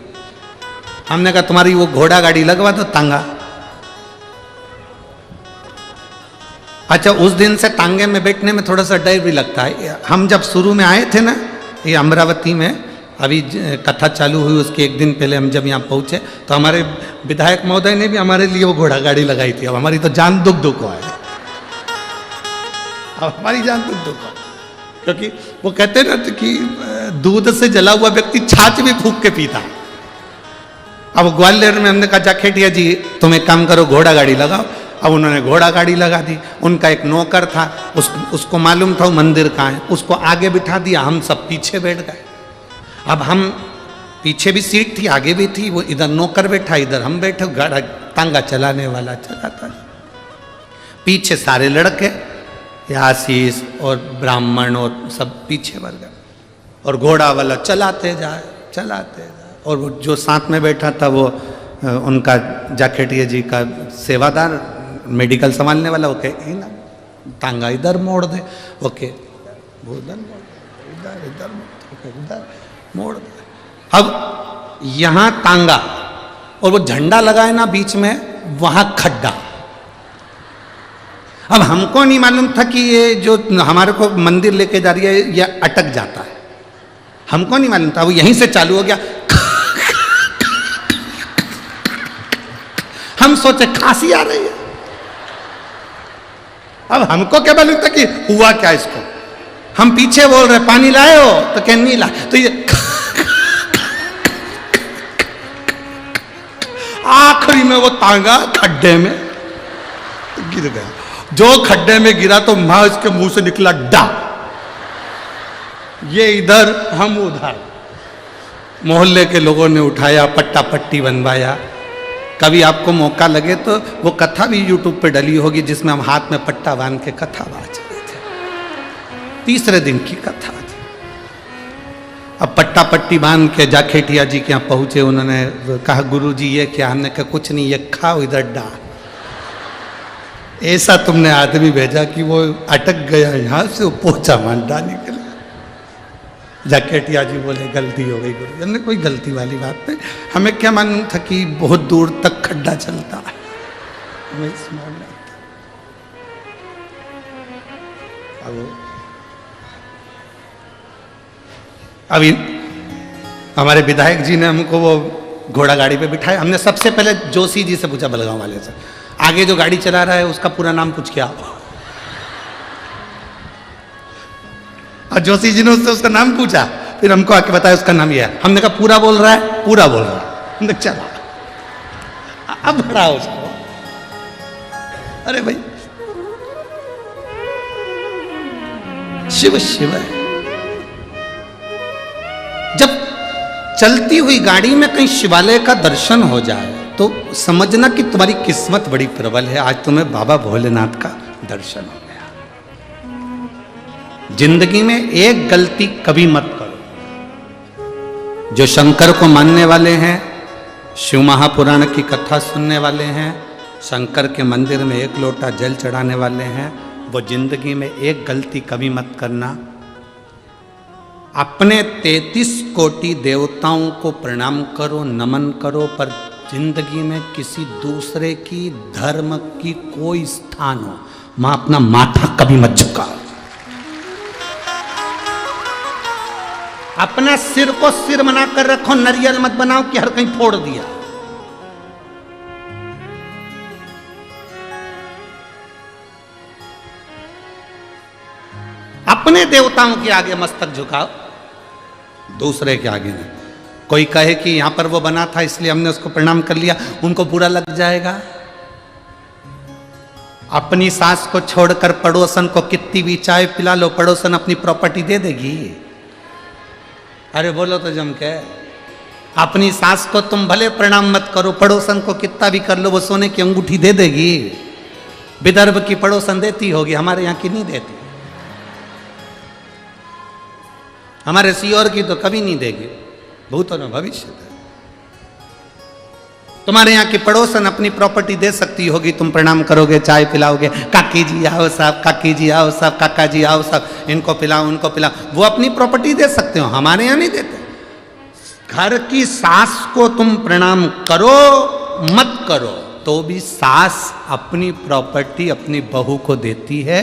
हमने कहा तुम्हारी वो घोड़ा गाड़ी लगवा दो, तांगा। अच्छा, उस दिन से तांगे में बैठने में थोड़ा सा डर भी लगता है। हम जब शुरू में आए थे ना, ये अमरावती में, अभी कथा चालू हुई उसके एक दिन पहले हम जब यहाँ पहुँचे, तो हमारे विधायक महोदय ने भी हमारे लिए वो घोड़ा गाड़ी लगाई थी। अब हमारी तो जान दुख है, अब हमारी जान दुख है, क्योंकि वो कहते ना कि दूध से जला हुआ व्यक्ति छाछ भी फूंक के पीता। अब ग्वालियर में हमने कहा जाखेटिया जी तुम एक काम करो, घोड़ा गाड़ी लगाओ। अब उन्होंने घोड़ा गाड़ी लगा दी। उनका एक नौकर था, उसको मालूम था वो मंदिर कहाँ है, उसको आगे बिठा दिया, हम सब पीछे बैठ गए। अब हम पीछे भी सीट थी, आगे भी थी, वो इधर नौकर बैठा, इधर हम बैठे, गाड़ा तांगा चलाने वाला चलाता। पीछे सारे लड़के, आशीष और ब्राह्मण और सब पीछे बढ़ गए, और घोड़ा वाला चलाते जाए। और वो जो साथ में बैठा था वो उनका जाखेटिया जी का सेवादार, मेडिकल संभालने वाला, वो कहे ना तांगा इधर मोड़ दे, ओके वो इधर मोड़ दे। अब यहाँ तांगा और वो झंडा लगाए ना बीच में, वहां खड्डा। अब हमको नहीं मालूम था कि ये जो हमारे को मंदिर लेके जा रही है ये अटक जाता है, हमको नहीं मालूम था। वो यहीं से चालू हो गया, हम सोचे खांसी आ रही है। अब हमको क्या मालूम था कि हुआ क्या इसको। हम पीछे बोल रहे पानी लाए हो, तो क्या नहीं लाए, तो ये आखिरी में वो तांगा खड्डे में गिर गया। जो खड्डे में गिरा तो मां इसके मुंह से निकला डा। ये इधर हम उधर, मोहल्ले के लोगों ने उठाया, पट्टा पट्टी बनवाया। कभी आपको मौका लगे तो वो कथा भी YouTube पे डली होगी, जिसमें हम हाथ में पट्टा बांध के कथा बाज रहे थे। तीसरे दिन की कथा थी। अब पट्टा पट्टी बांध के जाखेटिया जी के यहाँ पहुंचे, उन्होंने कहा गुरुजी ये क्या? हमने कहा कुछ नहीं, ये खाओ इधर डा। ऐसा तुमने आदमी भेजा कि वो अटक गया यहाँ से, वो पोछा मांडा निकल। जाकेटिया जी बोले गलती हो गई गुरु। हमने कोई गलती वाली बात नहीं, हमें क्या मालूम था कि बहुत दूर तक खड्डा चलता है, हमें स्मरण नहीं था। अभी हमारे विधायक जी ने हमको वो घोड़ा गाड़ी पे बिठाया। हमने सबसे पहले जोशी जी से पूछा, बलगांव वाले से, आगे जो गाड़ी चला रहा है उसका पूरा नाम पूछ के आओ। और जोशी जी ने उससे उसका नाम पूछा, फिर हमको आके बताया उसका नाम यह है। हमने कहा पूरा बोल रहा है? पूरा बोल रहा है। हमने चला, अब भरा उसको। अरे भाई शिव शिव है। जब चलती हुई गाड़ी में कहीं शिवालय का दर्शन हो जाए तो समझना कि तुम्हारी किस्मत बड़ी प्रबल है, आज तुम्हें बाबा भोलेनाथ का दर्शन हो गया। जिंदगी में एक गलती कभी मत करो। जो शंकर को मानने वाले हैं, शिव महापुराण की कथा सुनने वाले हैं, शंकर के मंदिर में एक लोटा जल चढ़ाने वाले हैं, वो जिंदगी में एक गलती कभी मत करना। अपने 33 कोटि देवताओं को प्रणाम करो, नमन करो, पर जिंदगी में किसी दूसरे की धर्म की कोई स्थान हो, मां अपना माथा कभी मत झुकाओ। अपना सिर को सिर बना कर रखो, नरियल मत बनाओ कि हर कहीं फोड़ दिया। अपने देवताओं के आगे मस्तक झुकाओ, दूसरे के आगे नहीं। कोई कहे कि यहां पर वो बना था इसलिए हमने उसको प्रणाम कर लिया, उनको बुरा लग जाएगा। अपनी सास को छोड़कर पड़ोसन को कितनी भी चाय पिला लो, पड़ोसन अपनी प्रॉपर्टी दे देगी। अरे बोलो तो जम के। अपनी सास को तुम भले प्रणाम मत करो, पड़ोसन को कितना भी कर लो, वो सोने की अंगूठी दे देगी। विदर्भ की पड़ोसन देती होगी, हमारे यहाँ की नहीं देती। हमारे सियोर की तो कभी नहीं देगी, भूतों में भविष्य है। तुम्हारे यहाँ की पड़ोसन अपनी प्रॉपर्टी दे सकती होगी, तुम प्रणाम करोगे, चाय पिलाओगे, काकी जी आओ साहब, काकी जी आओ साहब, काका जी आओ साहब, इनको पिलाओ उनको पिलाओ, वो अपनी प्रॉपर्टी दे सकते हो, हमारे यहाँ नहीं देते। घर की सास को तुम प्रणाम करो मत करो, तो भी सास अपनी प्रॉपर्टी अपनी बहू को देती है।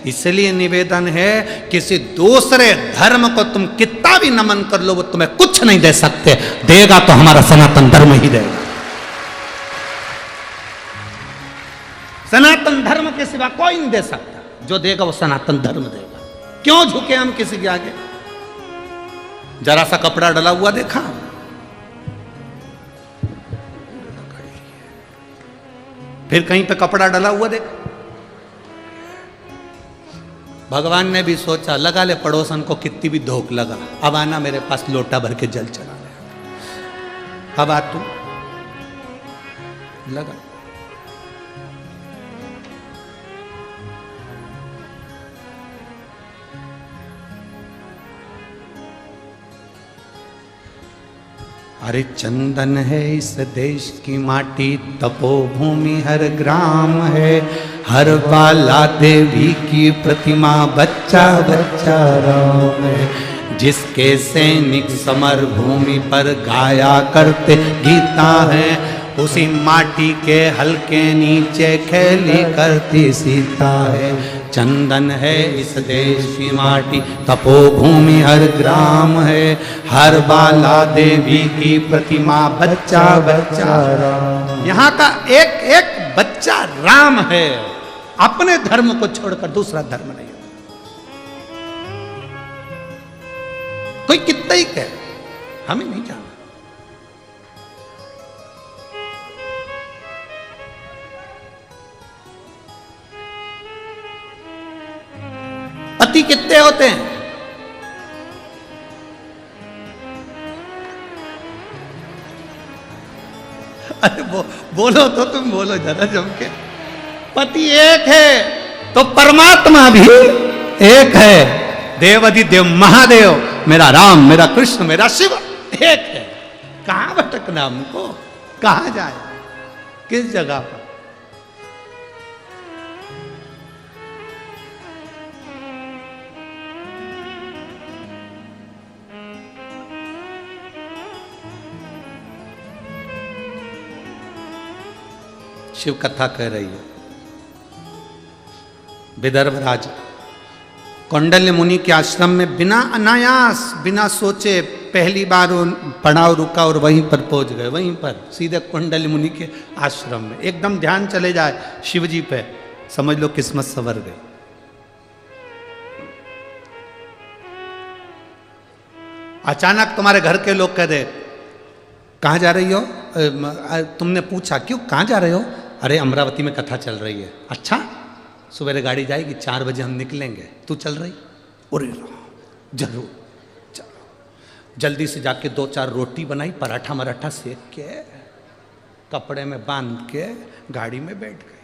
इसलिए निवेदन है, किसी दूसरे धर्म को तुम कितना भी नमन कर लो, वो तुम्हें कुछ नहीं दे सकते, देगा तो हमारा सनातन धर्म ही देगा। सनातन धर्म के सिवा कोई नहीं दे सकता, जो देगा वो सनातन धर्म देगा। क्यों झुके हम किसी के आगे? जरा सा कपड़ा डला हुआ देखा, फिर कहीं पे कपड़ा डला हुआ देखा। भगवान ने भी सोचा, लगा ले पड़ोसन को कितनी भी धोख लगा, अब आना मेरे पास लोटा भर के जल चला ले, अब आ तू लगा। अरे चंदन है इस देश की माटी, तपोभूमि हर ग्राम है, हर बाला देवी की प्रतिमा, बच्चा बच्चा राम है। जिसके सैनिक समर भूमि पर गाया करते गीता है, उसी माटी के हल्के नीचे खेली करती सीता है। चंदन है इस देश की माटी, तपोभूमि हर ग्राम है, हर बाला देवी की प्रतिमा, बच्चा बच्चा राम। यहाँ का एक एक बच्चा राम है। अपने धर्म को छोड़कर दूसरा धर्म नहीं। कोई कितना ही कहे, हमें नहीं जानना। पति कितने होते हैं? अरे बोलो तो तुम बोलो जरा जम के। पति एक है तो परमात्मा भी एक है। देवाधिदेव महादेव मेरा राम, मेरा कृष्ण, मेरा शिव एक है। कहां भटकना हमको, कहां जाए, किस जगह पर? शिव कथा कह रही है। विदर्भराज कौंडल्य मुनि के आश्रम में बिना अनायास, बिना सोचे पहली बार पड़ाव रुका और वहीं पर पहुंच गए, वहीं पर सीधे कौंडल्य मुनि के आश्रम में। एकदम ध्यान चले जाए शिव जी पे, समझ लो किस्मत संवर गई। अचानक तुम्हारे घर के लोग कह दे कहाँ जा रही हो? तुमने पूछा क्यों, कहाँ जा रहे हो? अरे अमरावती में कथा चल रही है। अच्छा, सवेरे गाड़ी जाएगी, 4 बजे हम निकलेंगे, तू चल रही? अरे जरूर चलो। जल्दी से जाके 2-4 रोटी बनाई, पराठा मराठा सेक के कपड़े में बांध के गाड़ी में बैठ गए।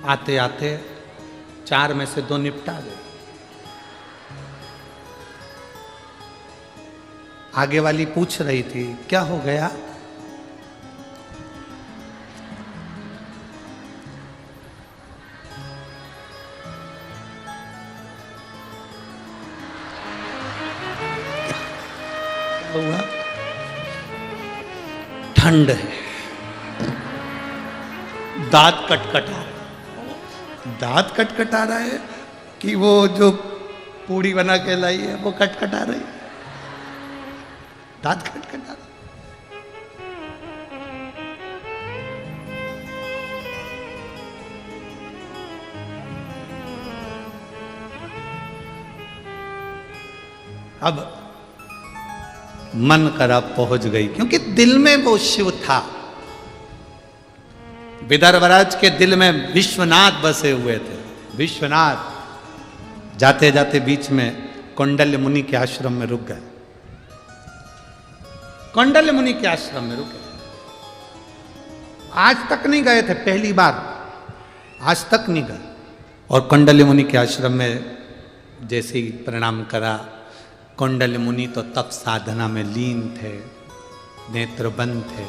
आते आते 4 में से 2 निपटा गए। आगे वाली पूछ रही थी क्या हो गया? क्या हुआ? ठंड है, दांत कटकटा रहा है। दांत कटकटा रहा है कि वो जो पूड़ी बना के लाई है वो कटकटा रही है? दांत खटखटा। अब मन करा पहुंच गई, क्योंकि दिल में वो शिव था। विदर्भराज के दिल में विश्वनाथ बसे हुए थे। विश्वनाथ जाते जाते बीच में कौंडल्य मुनि के आश्रम में रुक गए। कौंडल्य मुनि के आश्रम में रुके। आज तक नहीं गए थे, पहली बार, आज तक नहीं गए। और कौंडल्य मुनि के आश्रम में जैसे ही प्रणाम करा, कौंडल्य मुनि तो तप साधना में लीन थे, नेत्र बंद थे।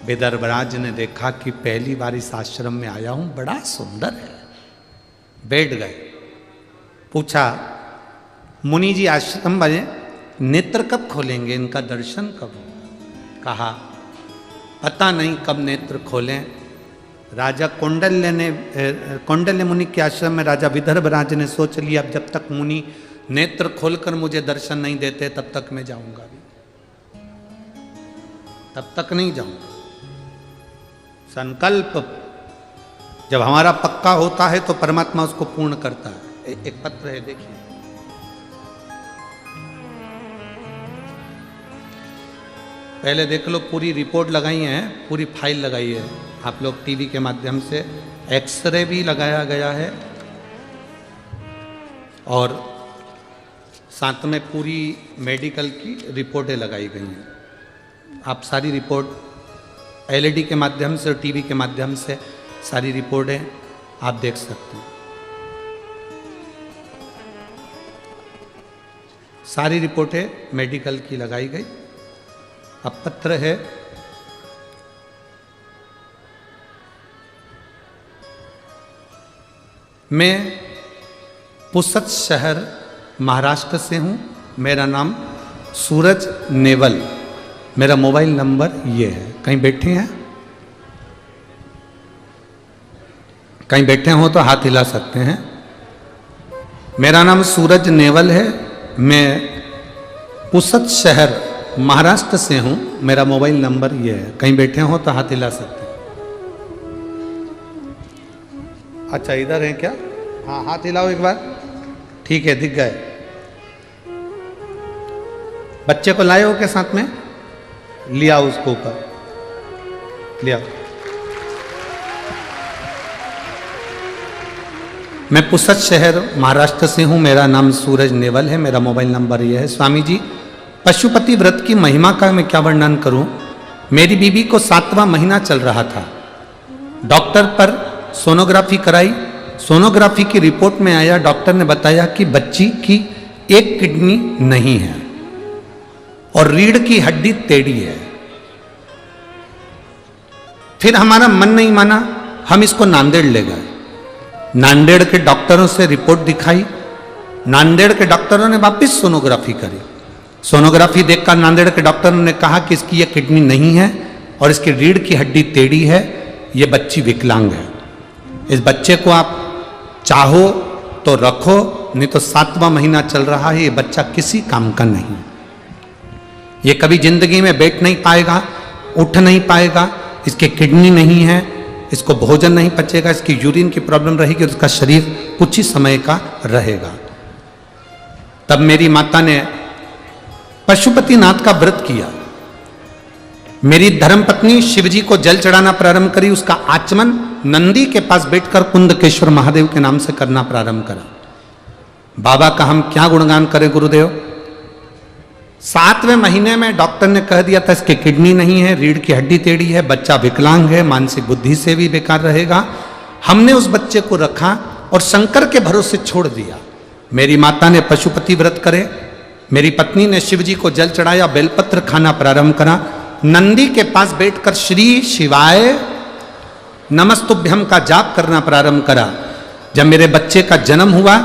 विदर्भराज ने देखा कि पहली बार इस आश्रम में आया हूं, बड़ा सुंदर है। बैठ गए। पूछा मुनि जी आश्रम बने, नेत्र कब खोलेंगे, इनका दर्शन कब होगा? कहा पता नहीं कब नेत्र खोलें। राजा कौंडल्य मुनि के आश्रम में राजा विदर्भराज ने सोच लिया अब जब तक मुनि नेत्र खोलकर मुझे दर्शन नहीं देते तब तक मैं जाऊंगा भी, तब तक नहीं जाऊंगा। संकल्प जब हमारा पक्का होता है तो परमात्मा उसको पूर्ण करता है। एक पत्र है, देखिए। पहले देख लो, पूरी रिपोर्ट लगाई है, पूरी फाइल लगाई है। आप लोग टीवी के माध्यम से एक्सरे भी लगाया गया है और साथ में पूरी मेडिकल की रिपोर्टें लगाई गई हैं। आप सारी रिपोर्ट एलईडी के माध्यम से और टीवी के माध्यम से सारी रिपोर्टें आप देख सकते हैं। सारी रिपोर्टें मेडिकल की लगाई गई। अब पत्र है, मैं पुसद शहर महाराष्ट्र से हूं, मेरा नाम सूरज नेवल, मेरा मोबाइल नंबर ये है। कहीं बैठे हैं? कहीं बैठे हो तो हाथ हिला सकते हैं। मेरा नाम सूरज नेवल है, मैं पुसद शहर महाराष्ट्र से हूं, मेरा मोबाइल नंबर ये है। कहीं बैठे हो तो हाथ हिला सकते हैं। अच्छा इधर है क्या? हाँ हाथ हिलाओ एक बार। ठीक है, दिख गए। बच्चे को लाए हो के साथ में? लिया उसको ऊपर, लिया। मैं पुसद शहर महाराष्ट्र से हूं, मेरा नाम सूरज नेवल है, मेरा मोबाइल नंबर यह है। स्वामी जी, पशुपति व्रत की महिमा का मैं क्या वर्णन करूं। मेरी बीवी को 7वां महीना चल रहा था। डॉक्टर पर सोनोग्राफी कराई। सोनोग्राफी की रिपोर्ट में आया, डॉक्टर ने बताया कि बच्ची की एक किडनी नहीं है और रीढ़ की हड्डी टेढ़ी है। फिर हमारा मन नहीं माना, हम इसको नांदेड़ ले गए। नांदेड़ के डॉक्टरों से रिपोर्ट दिखाई। नांदेड़ के डॉक्टरों ने वापस सोनोग्राफी करी। सोनोग्राफी देखकर नांदेड़ के डॉक्टरों ने कहा कि इसकी ये किडनी नहीं है और इसकी रीढ़ की हड्डी टेढ़ी है, ये बच्ची विकलांग है। इस बच्चे को आप चाहो तो रखो, नहीं तो 7वां महीना चल रहा है, ये बच्चा किसी काम का नहीं। ये कभी जिंदगी में बैठ नहीं पाएगा, उठ नहीं पाएगा, इसकी किडनी नहीं है, इसको भोजन नहीं पचेगा, इसकी यूरिन की प्रॉब्लम रहेगी और इसका शरीर कुछ ही समय का रहेगा। तब मेरी माता ने पशुपतिनाथ का व्रत किया। मेरी धर्मपत्नी शिवजी को जल चढ़ाना प्रारंभ करी। उसका आचमन नंदी के पास बैठकर कुंदकेश्वर महादेव के नाम से करना प्रारंभ करा। बाबा का हम क्या गुणगान करें गुरुदेव। 7वें महीने में डॉक्टर ने कह दिया था इसकी किडनी नहीं है, रीढ़ की हड्डी टेढ़ी है, बच्चा विकलांग है, मानसिक बुद्धि से भी बेकार रहेगा। हमने उस बच्चे को रखा और शंकर के भरोसे छोड़ दिया। मेरी माता ने पशुपति व्रत करे, मेरी पत्नी ने शिवजी को जल चढ़ाया, बेलपत्र खाना प्रारंभ करा। नंदी के पास बैठकर श्री शिवाय नमस्तुभ्यम का जाप करना प्रारंभ करा। जब मेरे बच्चे का जन्म हुआ,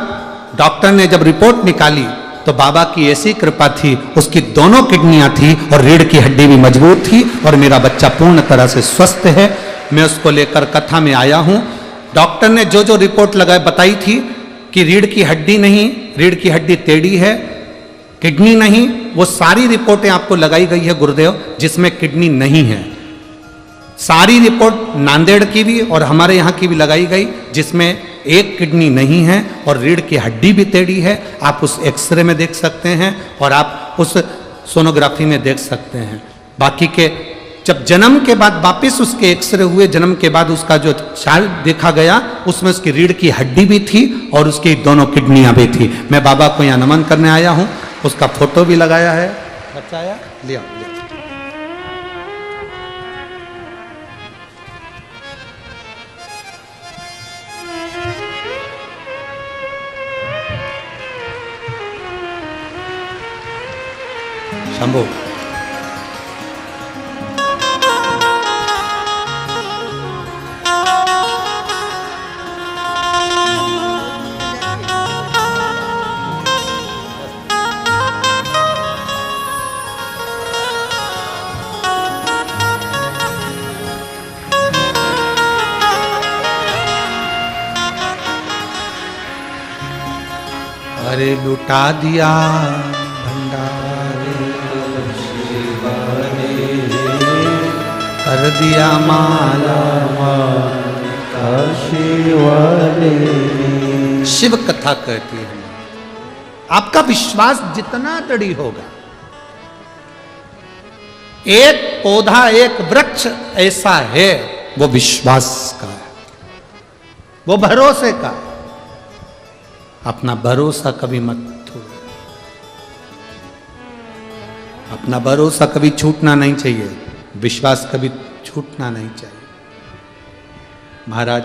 डॉक्टर ने जब रिपोर्ट निकाली तो बाबा की ऐसी कृपा थी, उसकी दोनों किडनियां थी और रीढ़ की हड्डी भी मजबूत थी और मेरा बच्चा पूर्ण तरह से स्वस्थ है। मैं उसको लेकर कथा में आया हूं। डॉक्टर ने जो जो रिपोर्ट लगाई बताई थी कि रीढ़ की हड्डी नहीं, रीढ़ की हड्डी टेढ़ी है, किडनी नहीं, वो सारी रिपोर्टें आपको लगाई गई है गुरुदेव, जिसमें किडनी नहीं है। सारी रिपोर्ट नांदेड़ की भी और हमारे यहाँ की भी लगाई गई, जिसमें एक किडनी नहीं है और रीढ़ की हड्डी भी टेढ़ी है। आप उस एक्सरे में देख सकते हैं और आप उस सोनोग्राफी में देख सकते हैं। बाकी के जब जन्म के बाद वापिस उसके एक्सरे हुए, जन्म के बाद उसका जो चार्ट देखा गया, उसमें उसकी रीढ़ की हड्डी भी थी और उसकी दोनों किडनियां भी थी। मैं बाबा को यहाँ नमन करने आया हूँ, उसका फोटो भी लगाया है। बच्चा आया, लिया। शंभू अरे लुटा दिया कर दिया माला शिव कथा कहती है। आपका विश्वास जितना दृढ़ होगा, एक पौधा एक वृक्ष ऐसा है, वो विश्वास का है, वो भरोसे का। अपना भरोसा कभी मत छोड़ो, अपना भरोसा कभी छूटना नहीं चाहिए, विश्वास कभी छूटना नहीं चाहिए। महाराज,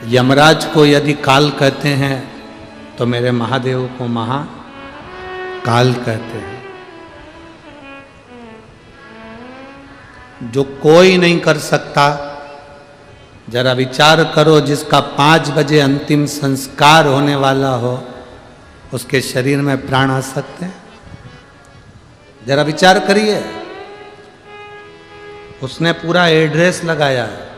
यमराज को यदि काल कहते हैं तो मेरे महादेव को महाकाल कहते हैं। जो कोई नहीं कर सकता, जरा विचार करो, जिसका 5 बजे अंतिम संस्कार होने वाला हो, उसके शरीर में प्राण आ सकते हैं? जरा विचार करिए। उसने पूरा एड्रेस लगाया है,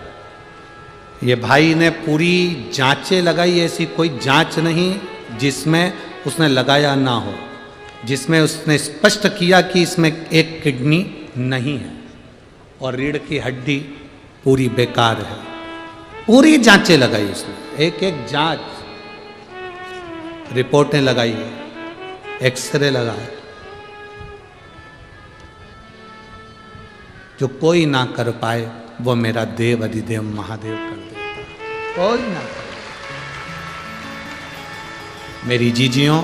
ये भाई ने पूरी जांचें लगाई, ऐसी कोई जांच नहीं जिसमें उसने लगाया ना हो, जिसमें उसने स्पष्ट किया कि इसमें एक किडनी नहीं है और रीढ़ की हड्डी पूरी बेकार है। पूरी जांचें लगाई उसने, एक एक जांच, रिपोर्टें लगाई, एक्सरे लगाए, जो कोई ना कर पाए वो मेरा देव अधिदेव महादेव कर देता है। कोई ना कर। मेरी जीजियों,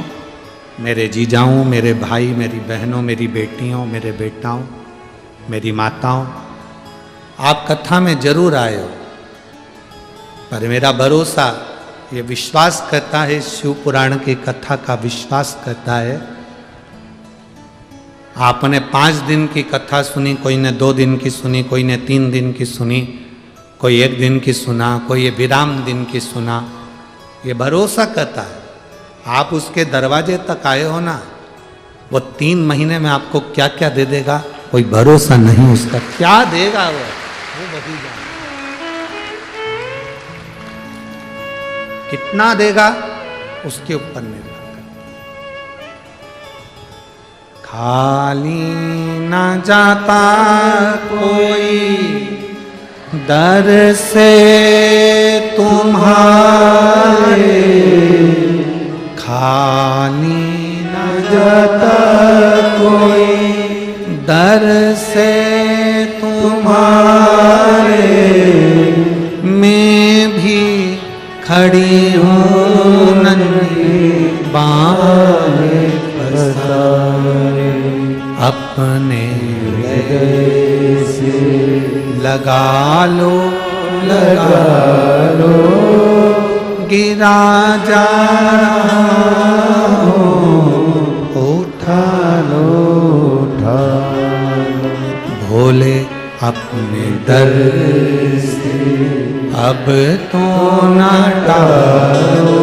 मेरे जीजाओं, मेरे भाई, मेरी बहनों, मेरी बेटियों, मेरे बेटाओं, मेरी माताओं, आप कथा में जरूर आए हो, पर मेरा भरोसा, ये विश्वास करता है, शिव पुराण की कथा का विश्वास करता है। आपने 5 दिन की कथा सुनी, कोई ने 2 दिन की सुनी, कोई ने 3 दिन की सुनी, कोई 1 दिन की सुना, कोई ये विराम दिन की सुना, ये भरोसा करता है। आप उसके दरवाजे तक आए हो ना, वो 3 महीने में आपको क्या क्या दे देगा, कोई भरोसा नहीं उसका, क्या देगा वो वही जाने। कितना देगा उसके ऊपर निर्भर करता। खाली न जाता कोई दर से तुम्हारे, खाली न जाता कोई दर से तुम्हारे, मैं भी खड़ी हूँ नन्ही बाहें पसारे, अपने गले से लगा लो गिरा जा रहा हो, उठा लो भोले अपने दर से अब तो न टालो,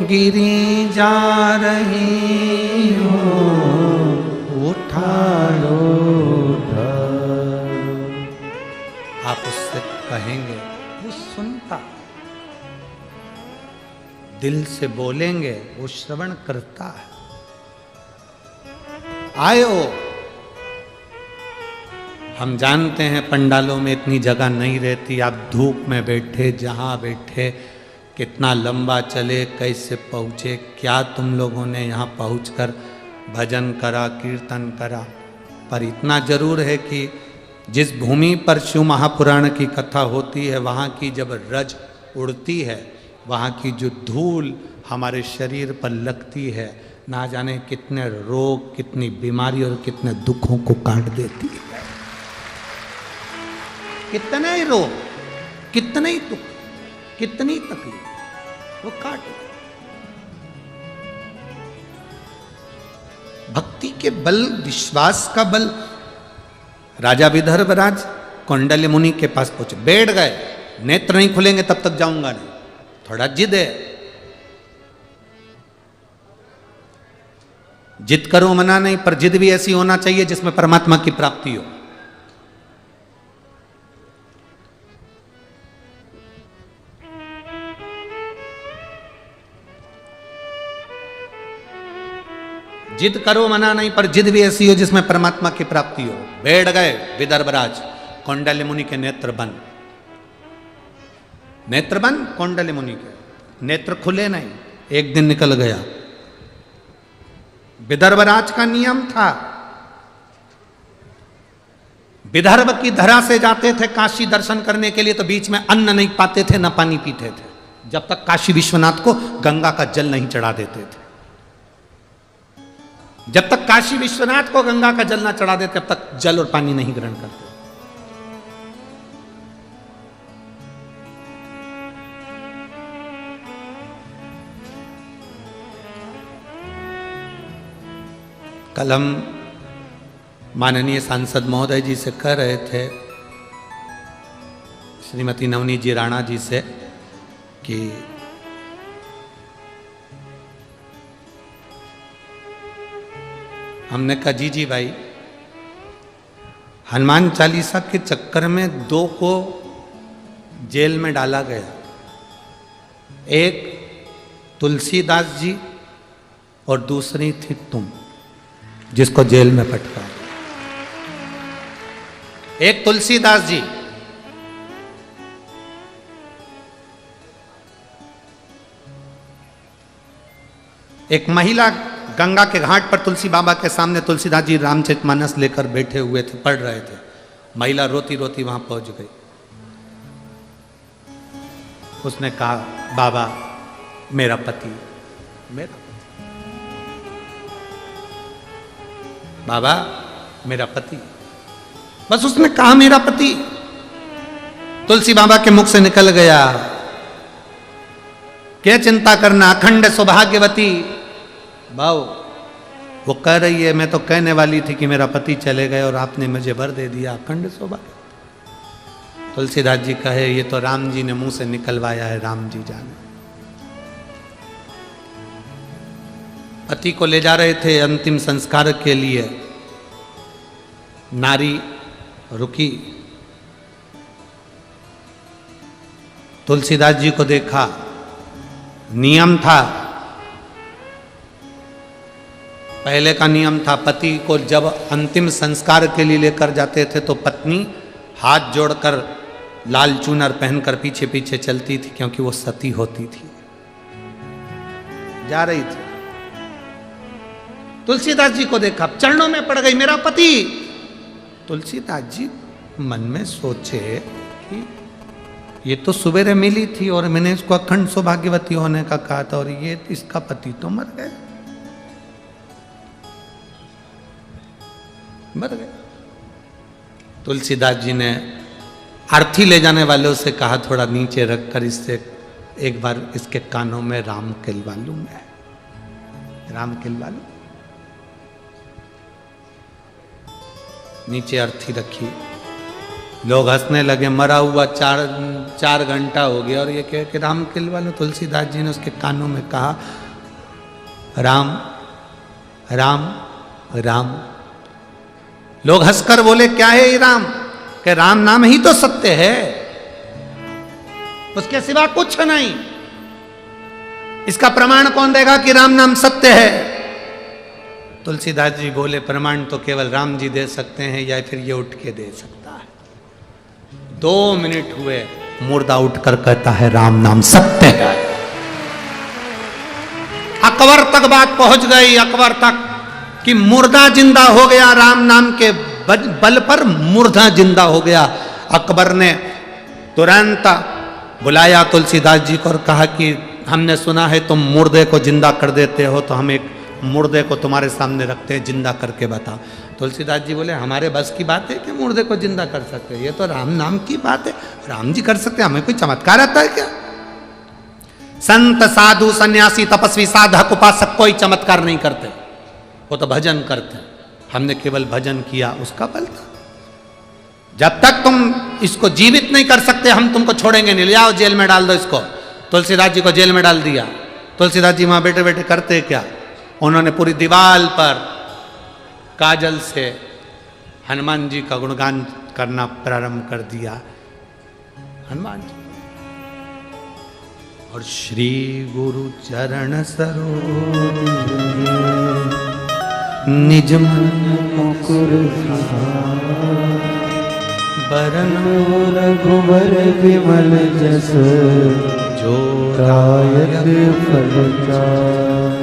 गिरी जा रही हो, उठा लो। आप उससे कहेंगे, वो सुनता, दिल से बोलेंगे, वो श्रवण करता है। आयो, हम जानते हैं पंडालों में इतनी जगह नहीं रहती, आप धूप में बैठे, जहाँ बैठे, कितना लंबा चले, कैसे पहुँचे, क्या तुम लोगों ने यहाँ पहुँचकर भजन करा, कीर्तन करा। पर इतना जरूर है कि जिस भूमि पर शिव महापुराण की कथा होती है, वहाँ की जब रज उड़ती है, वहाँ की जो धूल हमारे शरीर पर लगती है, ना जाने कितने रोग, कितनी बीमारी और कितने दुखों को काट देती है। कितने ही रोग, कितने ही दुख, कितनी तकलीफ वो काट देती। भक्ति के बल, विश्वास का बल। राजा विदर्भराज कौंडल्य मुनि के पास पहुंचे, बैठ गए, नेत्र नहीं खुलेंगे तब तक जाऊंगा नहीं। थोड़ा जिद है, जिद करो मना नहीं, पर जिद भी ऐसी होना चाहिए जिसमें परमात्मा की प्राप्ति हो। जिद करो मना नहीं, पर जिद भी ऐसी हो जिसमें परमात्मा की प्राप्ति हो। बैठ गए विदर्भराज, कौंडल्य मुनि के नेत्र बंद, नेत्र बंद कौंडल्य मुनि के, नेत्र खुले नहीं। एक दिन निकल गया। विदर्भराज का नियम था, विदर्भ की धरा से जाते थे काशी दर्शन करने के लिए, तो बीच में अन्न नहीं पाते थे, न पानी पीते थे, जब तक काशी विश्वनाथ को गंगा का जल नहीं चढ़ा देते थे। जब तक काशी विश्वनाथ को गंगा का जल ना चढ़ा देते, तब तक जल और पानी नहीं ग्रहण करते। कल हम माननीय सांसद महोदय जी से कह रहे थे, श्रीमती नवनीत जी राणा जी से, कि हमने कहा जी भाई, हनुमान चालीसा के चक्कर में 2 को जेल में डाला गया। एक तुलसीदास जी और दूसरी थी तुम, जिसको जेल में पटका। एक तुलसीदास जी, एक महिला गंगा के घाट पर तुलसी बाबा के सामने तुलसीदास जी रामचरितमानस लेकर बैठे हुए थे, पढ़ रहे थे। महिला रोती रोती वहां पहुंच गई। उसने कहा, बाबा मेरा पति, मेरा पति, बाबा मेरा पति। बस उसने कहा मेरा पति, तुलसी बाबा के मुख से निकल गया, क्या चिंता करना, अखंड सौभाग्यवती। भाव वो कह रही है मैं तो कहने वाली थी कि मेरा पति चले गए और आपने मुझे वर दे दिया, अखंड सौभाग्य। तुलसीदास जी कहे ये तो राम जी ने मुंह से निकलवाया है, राम जी जाने। पति को ले जा रहे थे अंतिम संस्कार के लिए, नारी रुकी, तुलसीदास जी को देखा। नियम था, पहले का नियम था, पति को जब अंतिम संस्कार के लिए लेकर जाते थे तो पत्नी हाथ जोड़कर लाल चूनर पहनकर पीछे पीछे चलती थी, क्योंकि वो सती होती थी। जा रही थी, तुलसीदास जी को देखा, चरणों में पड़ गई, मेरा पति। तुलसीदास जी मन में सोचे कि ये तो सवेरे मिली थी और मैंने इसको अखंड सौभाग्यवती होने का कहा था, और ये इसका पति तो मर गया, मर गया। तुलसीदास जी ने आरती ले जाने वालों से कहा थोड़ा नीचे रखकर इससे एक बार इसके कानों में राम किलवा लूं, मैं राम किलवा लूं। नीचे अर्थी रखी, लोग हंसने लगे, मरा हुआ 4 घंटा हो गया और ये कह के राम किलवा लो। तुलसीदास जी ने उसके कानों में कहा राम राम राम। लोग हंसकर बोले क्या है ये राम? कि राम नाम ही तो सत्य है, उसके सिवा कुछ नहीं। इसका प्रमाण कौन देगा कि राम नाम सत्य है? तुलसीदास जी बोले प्रमाण तो केवल राम जी दे सकते हैं, या फिर ये उठ के दे सकता है। 2 मिनट हुए, मुर्दा उठकर कहता है राम नाम सत्य है। अकबर तक बात पहुंच गई, अकबर तक कि मुर्दा जिंदा हो गया, राम नाम के बल पर मुर्दा जिंदा हो गया। अकबर ने तुरंत बुलाया तुलसीदास जी को और कहा कि हमने सुना है तुम मुर्दे को जिंदा कर देते हो, तो हम एक मुर्दे को तुम्हारे सामने रखते हैं, जिंदा करके बताओ। तुलसीदास जी बोले हमारे बस की बात है कि मुर्दे को जिंदा कर सकते हैं, ये तो राम नाम की बात है, राम जी कर सकते हैं, हमें कोई चमत्कार आता है क्या? संत साधु सन्यासी तपस्वी साधक उपासक कोई चमत्कार नहीं करते, वो तो भजन करते। हमने केवल भजन किया, उसका बल था। जब तक तुम इसको जीवित नहीं कर सकते हम तुमको छोड़ेंगे नहीं, ले जाओ जेल में डाल दो इसको। तुलसीदास जी को जेल में डाल दिया। तुलसीदास जी वहां बैठे बैठे करते क्या, उन्होंने पूरी दीवार पर काजल से हनुमान जी का गुणगान करना प्रारंभ कर दिया। हनुमान जी और श्री गुरु चरण सरोज निज मन मुकुर बरनो रघुवर विमल जस जो दायक फल चार।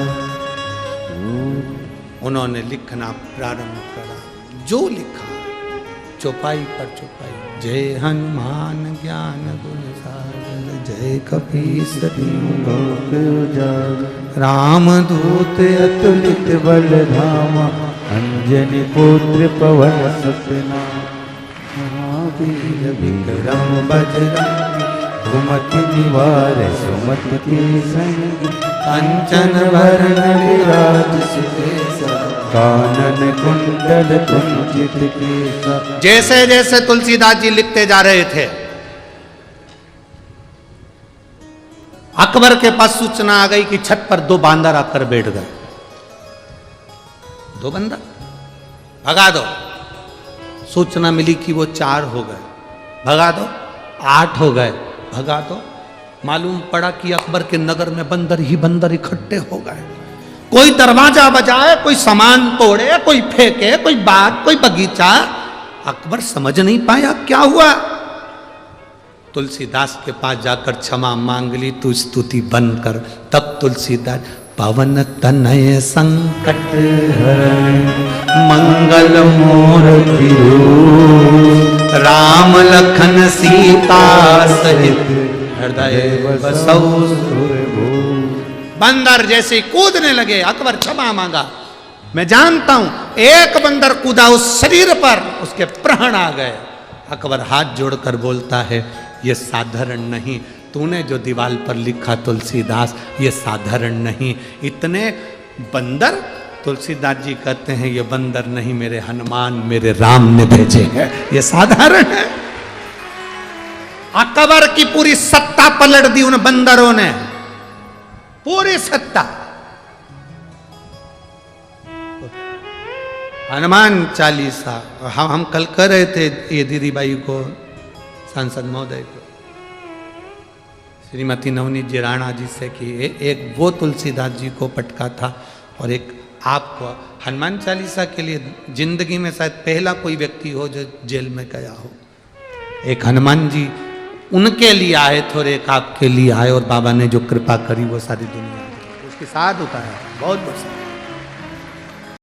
उन्होंने लिखना प्रारंभ करा, जो लिखा चौपाई पर चौपाई। जय हनुमान ज्ञान गुण सागर, जय कपीस लोक उजागर। रामदूत अतुलित बल धामा, अंजनी पुत्र पवन सुत नामा। महावीर विक्रम बजरंगी, सुमति निवार सुमति के संगी। कंचन वरण विराज सुबेसा, कानन कुंडल कुंचित केसा। जैसे जैसे तुलसीदास जी लिखते जा रहे थे, अकबर के पास सूचना आ गई कि छत पर 2 बांदर आकर बैठ गए। 2 बंदर भगा दो। सूचना मिली कि वो 4 हो गए, भगा दो। 8 हो गए, भगा दो। मालूम पड़ा कि अकबर के नगर में बंदर ही बंदर इकट्ठे हो गए। कोई दरवाजा बजाए, कोई सामान तोड़े, कोई फेंके, कोई बाग, कोई बगीचा। अकबर समझ नहीं पाया क्या हुआ। तुलसीदास के पास जाकर क्षमा मांग ली, तू स्तुति बंद कर। तब तुलसीदास पवन तनय संकट हरण, मंगल मूर्ति राम लखन सीता सहित हृदय बसौ। बंदर जैसे कूदने लगे, अकबर क्षमा मांगा, मैं जानता हूं एक बंदर कूदा उस शरीर पर, उसके प्राण आ गए। अकबर हाथ जोड़कर बोलता है ये साधारण नहीं, तूने जो दीवार पर लिखा तुलसीदास ये साधारण नहीं। इतने बंदर, तुलसीदास जी कहते हैं ये बंदर नहीं, मेरे हनुमान मेरे राम ने भेजे हैं, ये साधारण है। अकबर की पूरी सत्ता पलट दी उन बंदरों ने, पूरी सत्ता। हनुमान चालीसा हम कल कर रहे थे ये दीदी बाई को, सांसद महोदय को, श्रीमती नवनीत जी राणा जी से कि एक वो तुलसीदास जी को पटका था और एक आपको। हनुमान चालीसा के लिए जिंदगी में शायद पहला कोई व्यक्ति हो जो जेल में गया हो। एक हनुमान जी उनके लिए आए थे और एक आपके लिए आए, और बाबा ने जो कृपा करी वो सारी दुनिया उसके साथ उतारा। बहुत बहुत